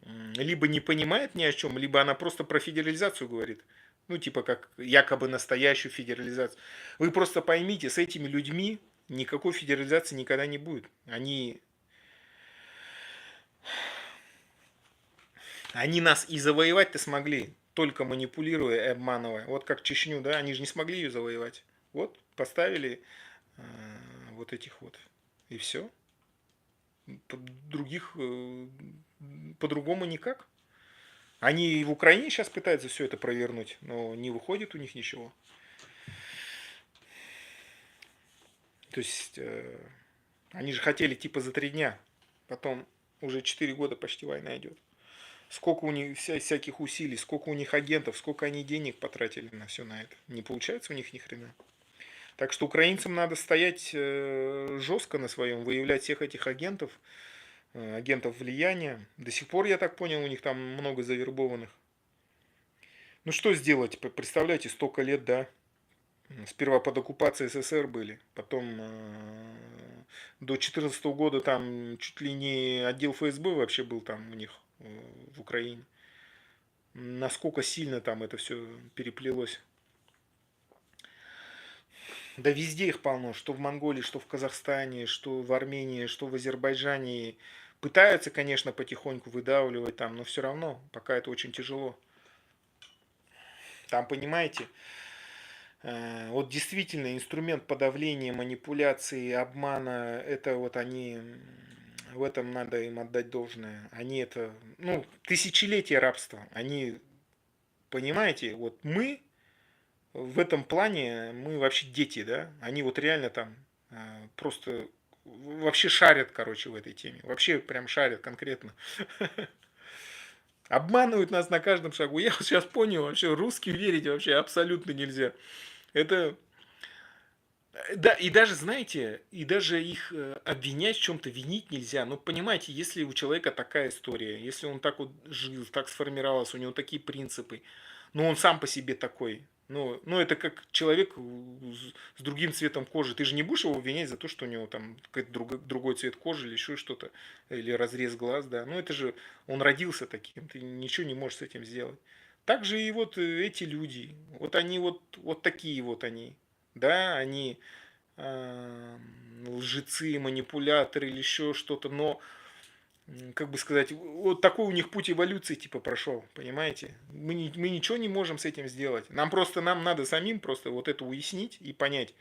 либо не понимает ни о чем, либо она просто про федерализацию говорит. Ну, типа, как якобы настоящую федерализацию. Вы просто поймите, с этими людьми никакой федерализации никогда не будет. Они нас и завоевать-то смогли, только манипулируя и обманывая. Вот как Чечню, да, они же не смогли ее завоевать. Вот, поставили вот этих вот. И все. Других, по-другому никак. Они и в Украине сейчас пытаются все это провернуть, но не выходит у них ничего. То есть, они же хотели типа за 3 дня. Потом уже 4 года почти война идет. Сколько у них всяких усилий, сколько у них агентов, сколько они денег потратили на все на это. Не получается у них ни хрена. Так что украинцам надо стоять жестко на своем, выявлять всех этих агентов, агентов влияния. До сих пор, я так понял, у них там много завербованных. Ну что сделать? Представляете, столько лет, да? Сперва под оккупацией СССР были, потом до 2014 года там чуть ли не отдел ФСБ вообще был там у них в Украине. Насколько сильно там это все переплелось. Да везде их полно, что в Монголии, что в Казахстане, что в Армении, что в Азербайджане. Пытаются, конечно, потихоньку выдавливать там, но все равно, пока это очень тяжело. Там, понимаете, вот действительно инструмент подавления, манипуляции, обмана, это вот они, в этом надо им отдать должное. Они это, ну, тысячелетия рабства. Они, понимаете, вот мы в этом плане, мы вообще дети, да? Они вот реально там просто вообще шарят, короче, в этой теме. Вообще прям шарят конкретно. Обманывают нас на каждом шагу. Я вот сейчас понял, вообще русским верить вообще абсолютно нельзя. Это да, и даже, знаете, и даже их обвинять в чем-то, винить нельзя. Но понимаете, если у человека такая история, если он так вот жил, так сформировался, у него такие принципы, но он сам по себе такой. Ну, это как человек с другим цветом кожи. Ты же не будешь его обвинять за то, что у него там какой-то другой цвет кожи или еще что-то, или разрез глаз, да. Ну, это же он родился таким, ты ничего не можешь с этим сделать. Также и вот эти люди, вот они вот такие вот они. Да, они лжецы, манипуляторы или еще что-то, но, как бы сказать, вот такой у них путь эволюции типа прошел, понимаете? Мы ничего не можем с этим сделать. Нам надо самим просто вот это уяснить и понять.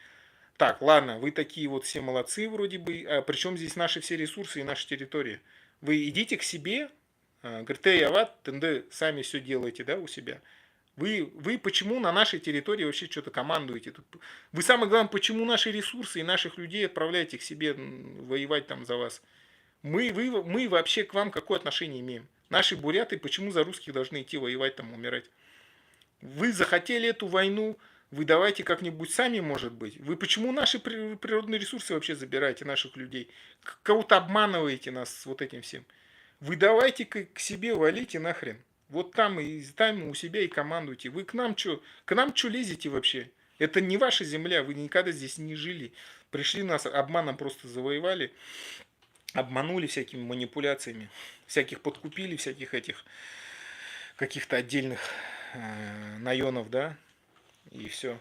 Так, ладно, вы такие вот все молодцы вроде бы, а причем здесь наши все ресурсы и наша территория. Вы идите к себе, говорит, ават, тенде, сами все делаете, да, у себя. Вы почему на нашей территории вообще что-то командуете? Вы самое главное, почему наши ресурсы и наших людей отправляете к себе воевать там за вас? Мы вообще к вам какое отношение имеем? Наши буряты почему за русских должны идти воевать там, умирать? Вы захотели эту войну, вы давайте как-нибудь сами, может быть. Вы почему наши природные ресурсы вообще забираете, наших людей? Кого-то обманываете нас с вот этим всем. Вы давайте к себе валите нахрен. Вот там и там у себя и командуйте. Вы к нам что лезете вообще? Это не ваша земля, вы никогда здесь не жили. Пришли нас обманом просто завоевали, обманули всякими манипуляциями, всяких подкупили, всяких этих каких-то отдельных наёнов, да, и все.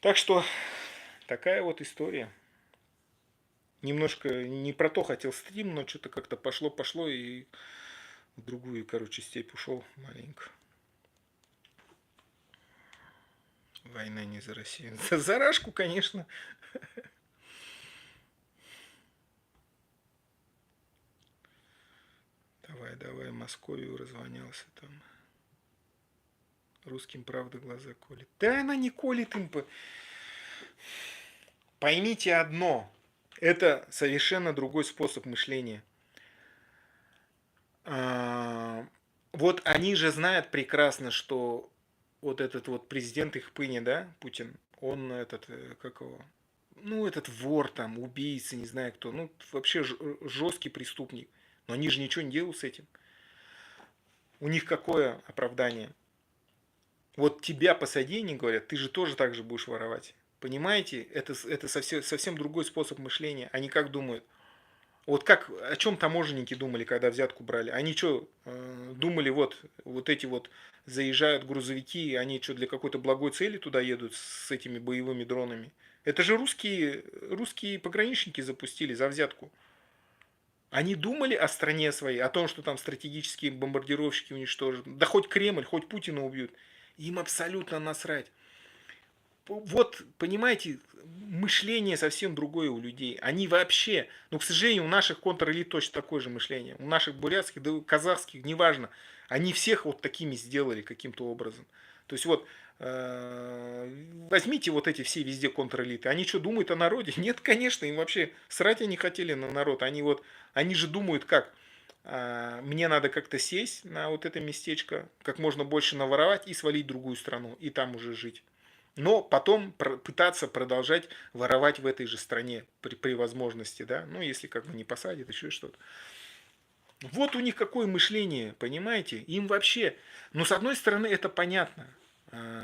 Так что такая вот история. Немножко не про то хотел стрим, но что-то как-то пошло и в другую, короче, степь ушел маленько. Война не за Россию. За Рашку, конечно. Давай, Московию развонялся там. Русским правда глаза колет. Да она не колет им. Поймите одно. Это совершенно другой способ мышления. Вот они же знают прекрасно, что вот этот вот президент их пыни, да, Путин, он этот, как его, ну, этот вор там, убийца, не знаю кто, ну, вообще жесткий преступник. Но они же ничего не делают с этим. У них какое оправдание? Вот тебя посади, они говорят, ты же тоже так же будешь воровать. Понимаете? Это совсем другой способ мышления. Они как думают? Вот как, о чем таможенники думали, когда взятку брали? Они что, думали, вот эти вот заезжают грузовики, они что, для какой-то благой цели туда едут с этими боевыми дронами? Это же русские пограничники запустили за взятку. Они думали о стране своей, о том, что там стратегические бомбардировщики уничтожат. Да хоть Кремль, хоть Путина убьют. Им абсолютно насрать. Вот, понимаете, мышление совсем другое у людей. Они вообще, ну, к сожалению, у наших контрэлит точно такое же мышление. У наших бурятских, да казахских, неважно. Они всех вот такими сделали каким-то образом. То есть вот, возьмите вот эти все везде контрэлиты. Они что, думают о народе? Нет, конечно, им вообще срать они хотели на народ. Они же думают как? Мне надо как-то сесть на вот это местечко, как можно больше наворовать и свалить в другую страну, и там уже жить. Но потом пытаться продолжать воровать в этой же стране при возможности, да, ну, если как бы не посадят, еще что-то. Вот у них какое мышление, понимаете? Им вообще, ну, с одной стороны, это понятно.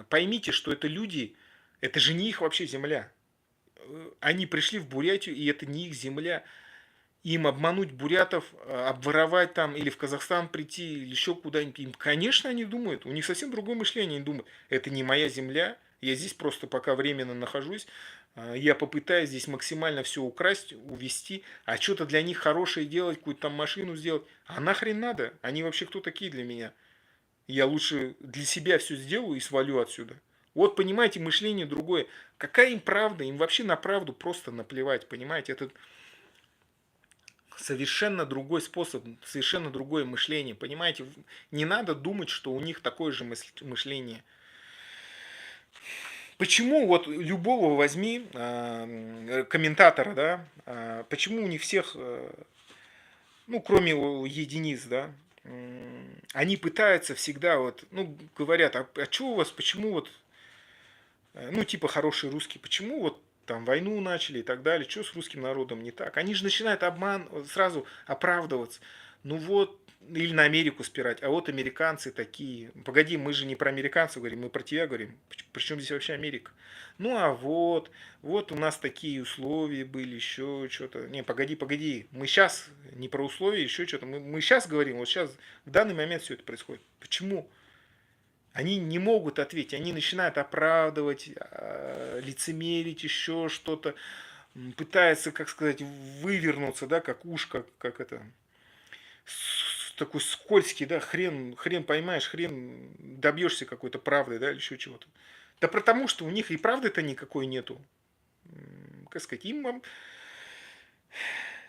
Поймите, что это люди, это же не их вообще земля. Они пришли в Бурятию, и это не их земля. Им обмануть бурятов, обворовать там, или в Казахстан прийти, или еще куда-нибудь. Им, конечно, они думают, у них совсем другое мышление. Они думают, это не моя земля, я здесь просто пока временно нахожусь, я попытаюсь здесь максимально все украсть, увести, а что-то для них хорошее делать, какую-то там машину сделать. А нахрен надо? Они вообще кто такие для меня? Я лучше для себя все сделаю и свалю отсюда. Вот, понимаете, мышление другое. Какая им правда? Им вообще на правду просто наплевать, понимаете? Это совершенно другой способ, совершенно другое мышление, понимаете? Не надо думать, что у них такое же мышление. Почему вот любого возьми комментатора, да, почему у них всех, ну, кроме единиц, да, они пытаются всегда вот, ну, говорят, а что у вас, почему вот, ну, типа хороший русский, почему вот там войну начали и так далее, что с русским народом не так? Они же начинают сразу оправдываться. Ну вот, или на Америку спирать, а вот американцы такие. Погоди, мы же не про американцев говорим, мы про тебя говорим. Причем здесь вообще Америка? Ну а вот у нас такие условия были, еще что-то. Не, погоди, мы сейчас не про условия, еще что-то. Мы сейчас говорим, вот сейчас, в данный момент все это происходит. Почему? Они не могут ответить, они начинают оправдывать, лицемерить, еще что-то, пытаются, как сказать, вывернуться, да, как ушко, как это, такой скользкий, да, хрен поймаешь, хрен добьешься какой-то правды, да, или еще чего-то. Да потому что у них и правды-то никакой нету. Как сказать,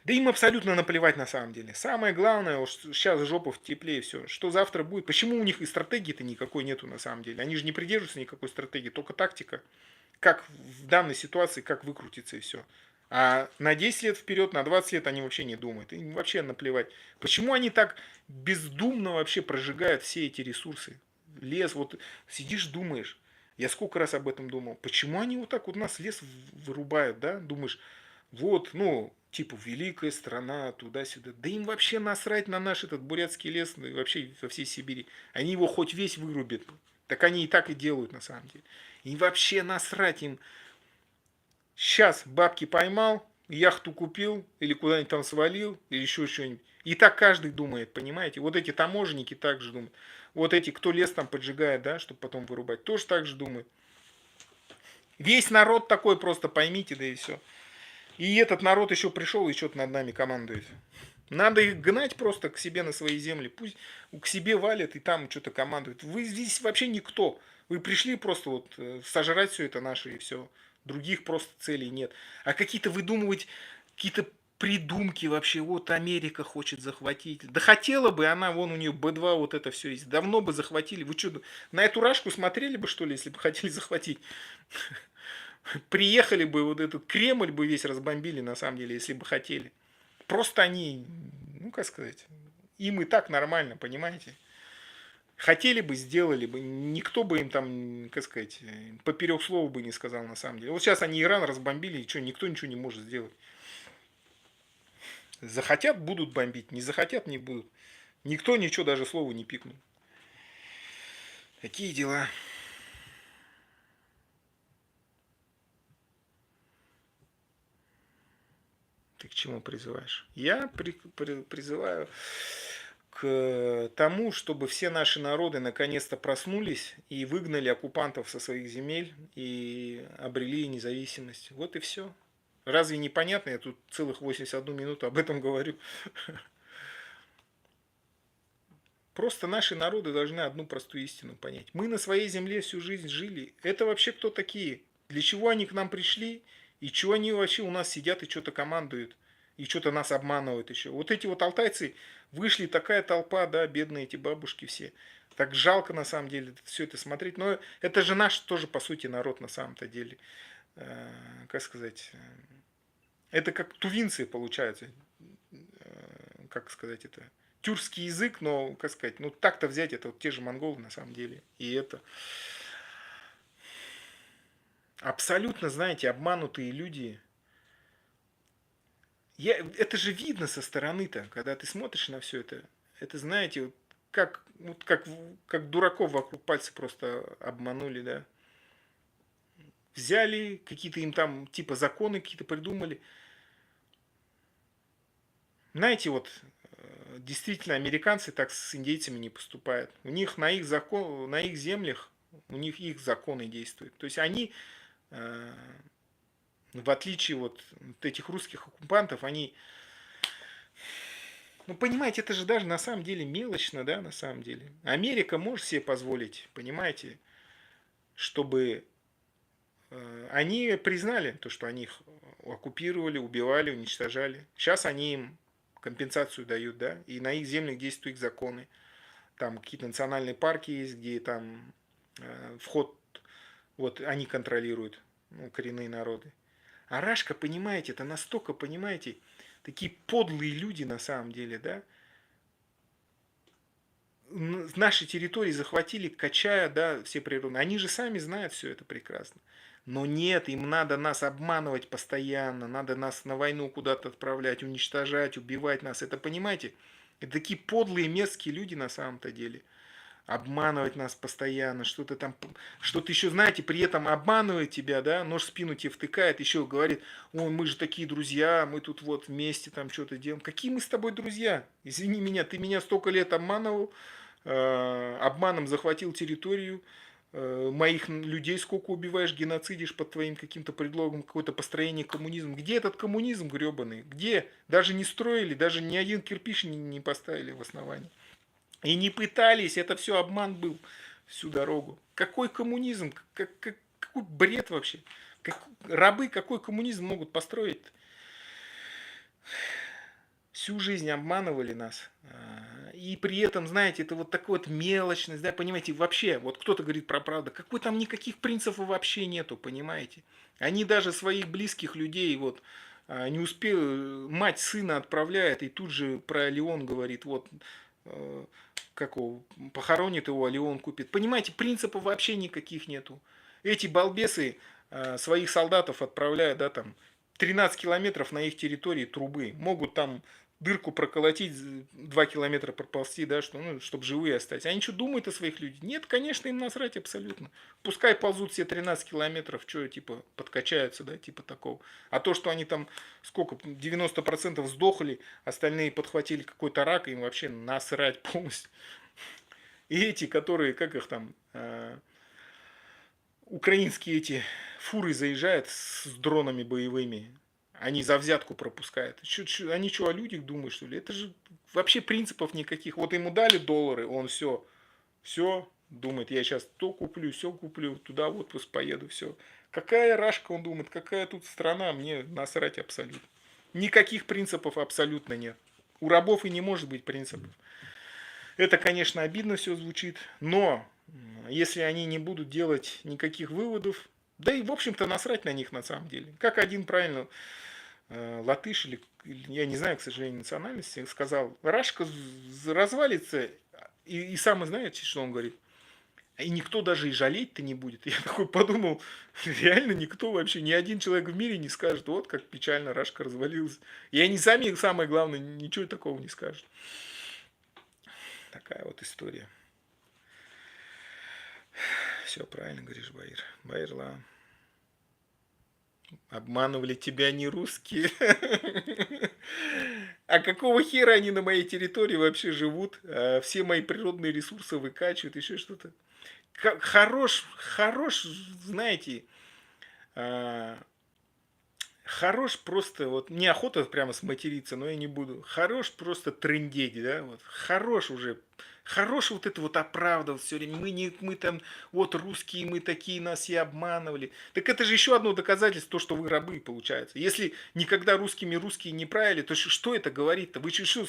да им абсолютно наплевать на самом деле. Самое главное, что сейчас жопа в тепле и все. Что завтра будет? Почему у них и стратегии-то никакой нету на самом деле? Они же не придерживаются никакой стратегии, только тактика. Как в данной ситуации, как выкрутиться и все. А на 10 лет вперед, на 20 лет они вообще не думают. Им вообще наплевать. Почему они так бездумно вообще прожигают все эти ресурсы? Лес, вот сидишь, думаешь. Я сколько раз об этом думал. Почему они вот так вот нас лес вырубают, да? Думаешь, вот, ну, типа, великая страна, туда-сюда. Да им вообще насрать на наш этот бурятский лес, и вообще во всей Сибири. Они его хоть весь вырубят. Так они и так и делают, на самом деле. Им вообще насрать, им сейчас бабки поймал, яхту купил, или куда-нибудь там свалил, или еще что-нибудь. И так каждый думает, понимаете? Вот эти таможенники также думают. Вот эти, кто лес там поджигает, да, чтобы потом вырубать, тоже так же думают. Весь народ такой просто, поймите, да и все. И этот народ еще пришел и что-то над нами командует. Надо их гнать просто к себе на свои земли. Пусть к себе валят и там что-то командуют. Вы здесь вообще никто. Вы пришли просто вот сожрать все это наше и все. Других просто целей нет. А какие-то выдумывать, какие-то придумки вообще. Вот Америка хочет захватить. Да хотела бы она, вон у нее Б2 вот это все есть. Давно бы захватили. Вы что, на эту рашку смотрели бы, что ли, если бы хотели захватить? Приехали бы, вот этот Кремль бы весь разбомбили, на самом деле, если бы хотели. Просто они, ну как сказать, им и так нормально, понимаете? Хотели бы, сделали бы, никто бы им там, как сказать, поперек слова бы не сказал на самом деле. Вот сейчас они Иран разбомбили, и что, никто ничего не может сделать. Захотят, будут бомбить, не захотят, не будут. Никто ничего даже слова не пикнул. Такие дела. Ты к чему призываешь? Я призываю к тому, чтобы все наши народы наконец-то проснулись и выгнали оккупантов со своих земель и обрели независимость. Вот и все. Разве непонятно? Я тут целых 81 минуту об этом говорю. Просто наши народы должны одну простую истину понять. Мы на своей земле всю жизнь жили. Это вообще кто такие? Для чего они к нам пришли? И чего они вообще у нас сидят и что-то командуют? И что-то нас обманывают еще. Вот эти вот алтайцы вышли, такая толпа, да, бедные эти бабушки все. Так жалко на самом деле все это смотреть. Но это же наш тоже, по сути, народ на самом-то деле. Как сказать? Это как тувинцы, получается. Как сказать это? Тюркский язык, но, как сказать, ну так-то взять, это вот те же монголы на самом деле. И это абсолютно, знаете, обманутые люди. Это же видно со стороны-то, когда ты смотришь на все это. Это, знаете, как дураков вокруг пальца просто обманули, да. Взяли, какие-то им там типа законы какие-то придумали. Знаете, вот действительно американцы так с индейцами не поступают. У них на их землях, у них их законы действуют. То есть они, в отличие вот от этих русских оккупантов, они, ну понимаете, это же даже на самом деле мелочно, да, на самом деле. Америка может себе позволить, понимаете, чтобы они признали то, что они их оккупировали, убивали, уничтожали. Сейчас они им компенсацию дают, да, и на их землях действуют их законы. Там какие-то национальные парки есть, где там вход, вот они контролируют, ну, коренные народы. А Рашка, понимаете, это настолько, понимаете, такие подлые люди на самом деле, да, наши территории захватили, качая, да, все природные. Они же сами знают все это прекрасно. Но нет, им надо нас обманывать постоянно, надо нас на войну куда-то отправлять, уничтожать, убивать нас. Это, понимаете, это такие подлые, мерзкие люди на самом-то деле. Обманывать нас постоянно, что-то там, что-то еще, знаете, при этом обманывает тебя, да, нож в спину тебе втыкает, еще говорит, ой, мы же такие друзья, мы тут вот вместе там что-то делаем. Какие мы с тобой друзья? Извини меня, ты меня столько лет обманывал, обманом захватил территорию, моих людей сколько убиваешь, геноцидишь под твоим каким-то предлогом, какое-то построение коммунизма. Где этот коммунизм гребаный? Где? Даже не строили, даже ни один кирпич не поставили в основании. И не пытались, это все обман был всю дорогу. Какой коммунизм? Какой бред вообще? Рабы какой коммунизм могут построить? Всю жизнь обманывали нас. И при этом, знаете, это вот такая вот мелочность, да, понимаете, вообще, вот кто-то говорит про правду, какой там никаких принципов вообще нету, понимаете. Они даже своих близких людей, вот, не успели, мать сына отправляет, и тут же про Леон говорит, вот, как его, похоронит его, а Леон купит. Понимаете, принципов вообще никаких нету. Эти балбесы своих солдатов отправляют, да, там, 13 километров на их территории трубы. Могут там дырку проколотить, 2 километра проползти, да, что, ну, чтобы живые остались. Они что, думают о своих людях? Нет, конечно, им насрать абсолютно. Пускай ползут все 13 километров, что, типа, подкачаются, да, типа такого. А то, что они там, сколько, 90% сдохли, остальные подхватили какой-то рак, им вообще насрать полностью. И эти, которые, как их там, украинские эти фуры заезжают с дронами боевыми, они за взятку пропускают. Они что, о людях думают, что ли? Это же вообще принципов никаких. Вот ему дали доллары, он все думает, я сейчас то куплю, все куплю, туда в отпуск поеду, все. Какая рашка, он думает, какая тут страна, мне насрать абсолютно. Никаких принципов абсолютно нет. У рабов и не может быть принципов. Это, конечно, обидно все звучит, но если они не будут делать никаких выводов, да и, в общем-то, насрать на них на самом деле. Как один правильно латыш, или я не знаю, к сожалению, национальности, сказал, Рашка развалится, и сам знаете, что он говорит? И никто даже и жалеть-то не будет. Я такой подумал, реально никто вообще, ни один человек в мире не скажет, вот как печально Рашка развалилась. И они сами, самое главное, ничего такого не скажут. Такая вот история. Все правильно говоришь, Баир. Баирла. Обманывали тебя не русские. А какого хера они на моей территории вообще живут? Все мои природные ресурсы выкачивают, еще что-то. Хорош, знаете, хорош просто, вот неохота прямо сматериться, но я не буду. Хорош просто трындеть, да, вот. Хорош уже. Хорош вот это вот оправдывать все время. Мы там, вот русские, мы такие, нас и обманывали. Так это же еще одно доказательство, то, что вы рабы, получается. Если никогда русские не правили, то что это говорит-то? Вы что,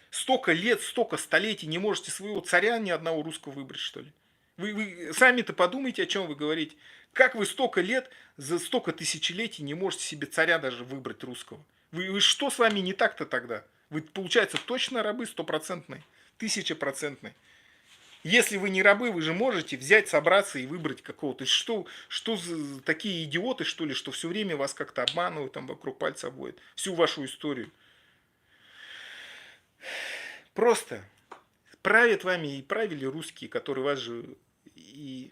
столько лет, столько столетий не можете своего царя ни одного русского выбрать, что ли? Вы сами-то подумайте, о чем вы говорите. Как вы столько лет, за столько тысячелетий не можете себе царя даже выбрать русского? Вы что с вами не так-то тогда? Вы, получается, точно рабы стопроцентные, 1000%. Если вы не рабы, вы же можете взять, собраться и выбрать какого-то. Что за такие идиоты, что ли, что все время вас как-то обманывают, там вокруг пальца обводят, всю вашу историю. Просто правят вами и правили русские, которые вас же... И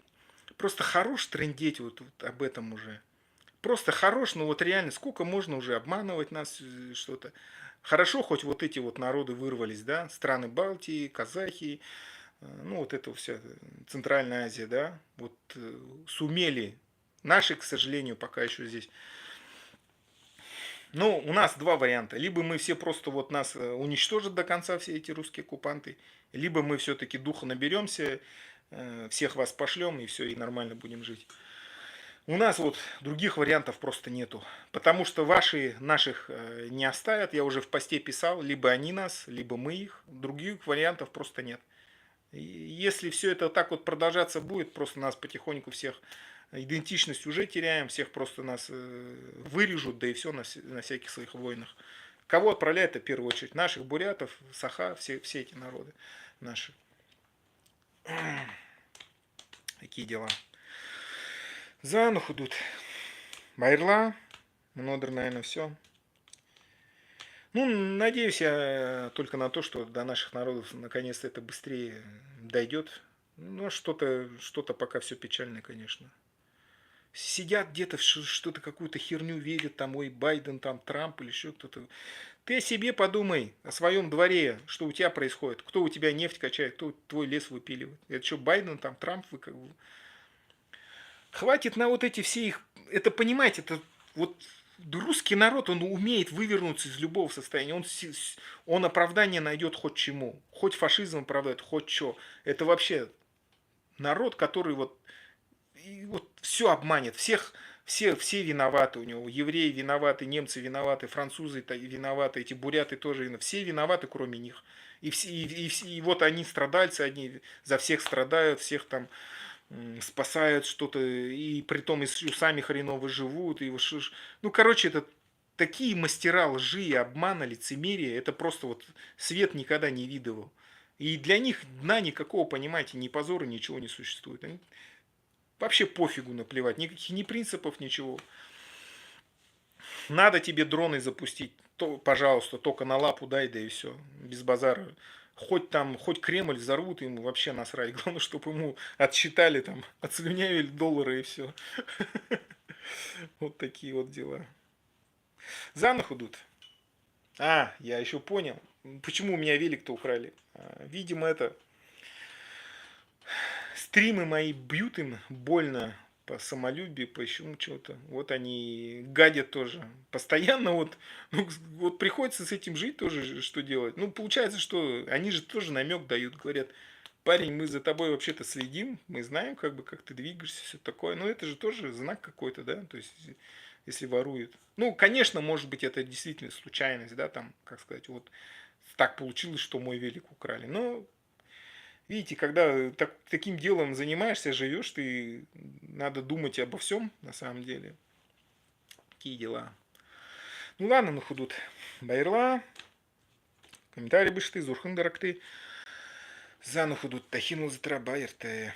просто хорош трындеть вот об этом уже. Просто хорош, но вот реально, сколько можно уже обманывать нас, что-то. Хорошо, хоть вот эти вот народы вырвались, да, страны Балтии, казахи, ну вот это вся Центральная Азия, да, вот сумели. Наши, к сожалению, пока еще здесь. Ну, у нас два варианта. Либо мы все просто вот нас уничтожат до конца, все эти русские оккупанты, либо мы все-таки духа наберемся, всех вас пошлем и все, и нормально будем жить. У нас вот других вариантов просто нету. Потому что наших не оставят. Я уже в посте писал, либо они нас, либо мы их. Других вариантов просто нет. И если все это так вот продолжаться будет, просто нас потихоньку всех, идентичность уже теряем, всех просто нас вырежут, да и все на всяких своих войнах. Кого отправляют, в первую очередь? Наших бурятов, саха, все эти народы наши. Такие дела. Занух идут. Байрла. Мнодр, наверное, все. Ну, надеюсь я только на то, что до наших народов наконец-то это быстрее дойдет. Но что-то пока все печально, конечно. Сидят где-то, что-то какую-то херню верят, там, ой, Байден, там, Трамп или еще кто-то. Ты о себе подумай, о своем дворе, что у тебя происходит. Кто у тебя нефть качает, кто твой лес выпиливает. Это что, Байден, там, Трамп, вы как бы... Хватит на вот эти все их... Это, понимаете, это вот русский народ, он умеет вывернуться из любого состояния. Он оправдание найдет хоть чему. Хоть фашизм оправдает, хоть что. Это вообще народ, который вот все обманет. Все виноваты у него. Евреи виноваты, немцы виноваты, французы виноваты, эти буряты тоже виноваты. Все виноваты, кроме них. И вот они страдальцы, одни за всех страдают, всех там спасают что-то, и при том и сами хреново живут. Ну, короче, это такие мастера лжи и обмана, лицемерия, это просто вот свет никогда не видывал. И для них дна никакого, понимаете, ни позора, ничего не существует. Они вообще пофигу наплевать, никаких ни принципов, ничего. Надо тебе дроны запустить, то, пожалуйста, только на лапу дай, да и все, без базара. Хоть там, хоть Кремль взорвут, ему вообще насрать. Главное, чтобы ему отсчитали там, отслюнявили доллары и все. Вот такие вот дела. За нахуй идут. А, я еще понял. Почему у меня велик-то украли? Видимо, это стримы мои бьют им больно по самолюбию, по еще чего-то. Вот они гадят тоже. Постоянно вот, ну, вот приходится с этим жить тоже, что делать. Ну, получается, что они же тоже намек дают, говорят, парень, мы за тобой вообще-то следим, мы знаем, как бы, как ты двигаешься, все такое. Но это же тоже знак какой-то, да, то есть, если воруют. Ну, конечно, может быть, это действительно случайность, да, там, как сказать, вот так получилось, что мой велик украли. Но видите, когда таким делом занимаешься, живешь, ты надо думать обо всем, на самом деле. Какие дела. Ну ладно, ну худут. Байрла. Комментарий бышты, зурхын даракты. За ну худут, тахину затра байрты.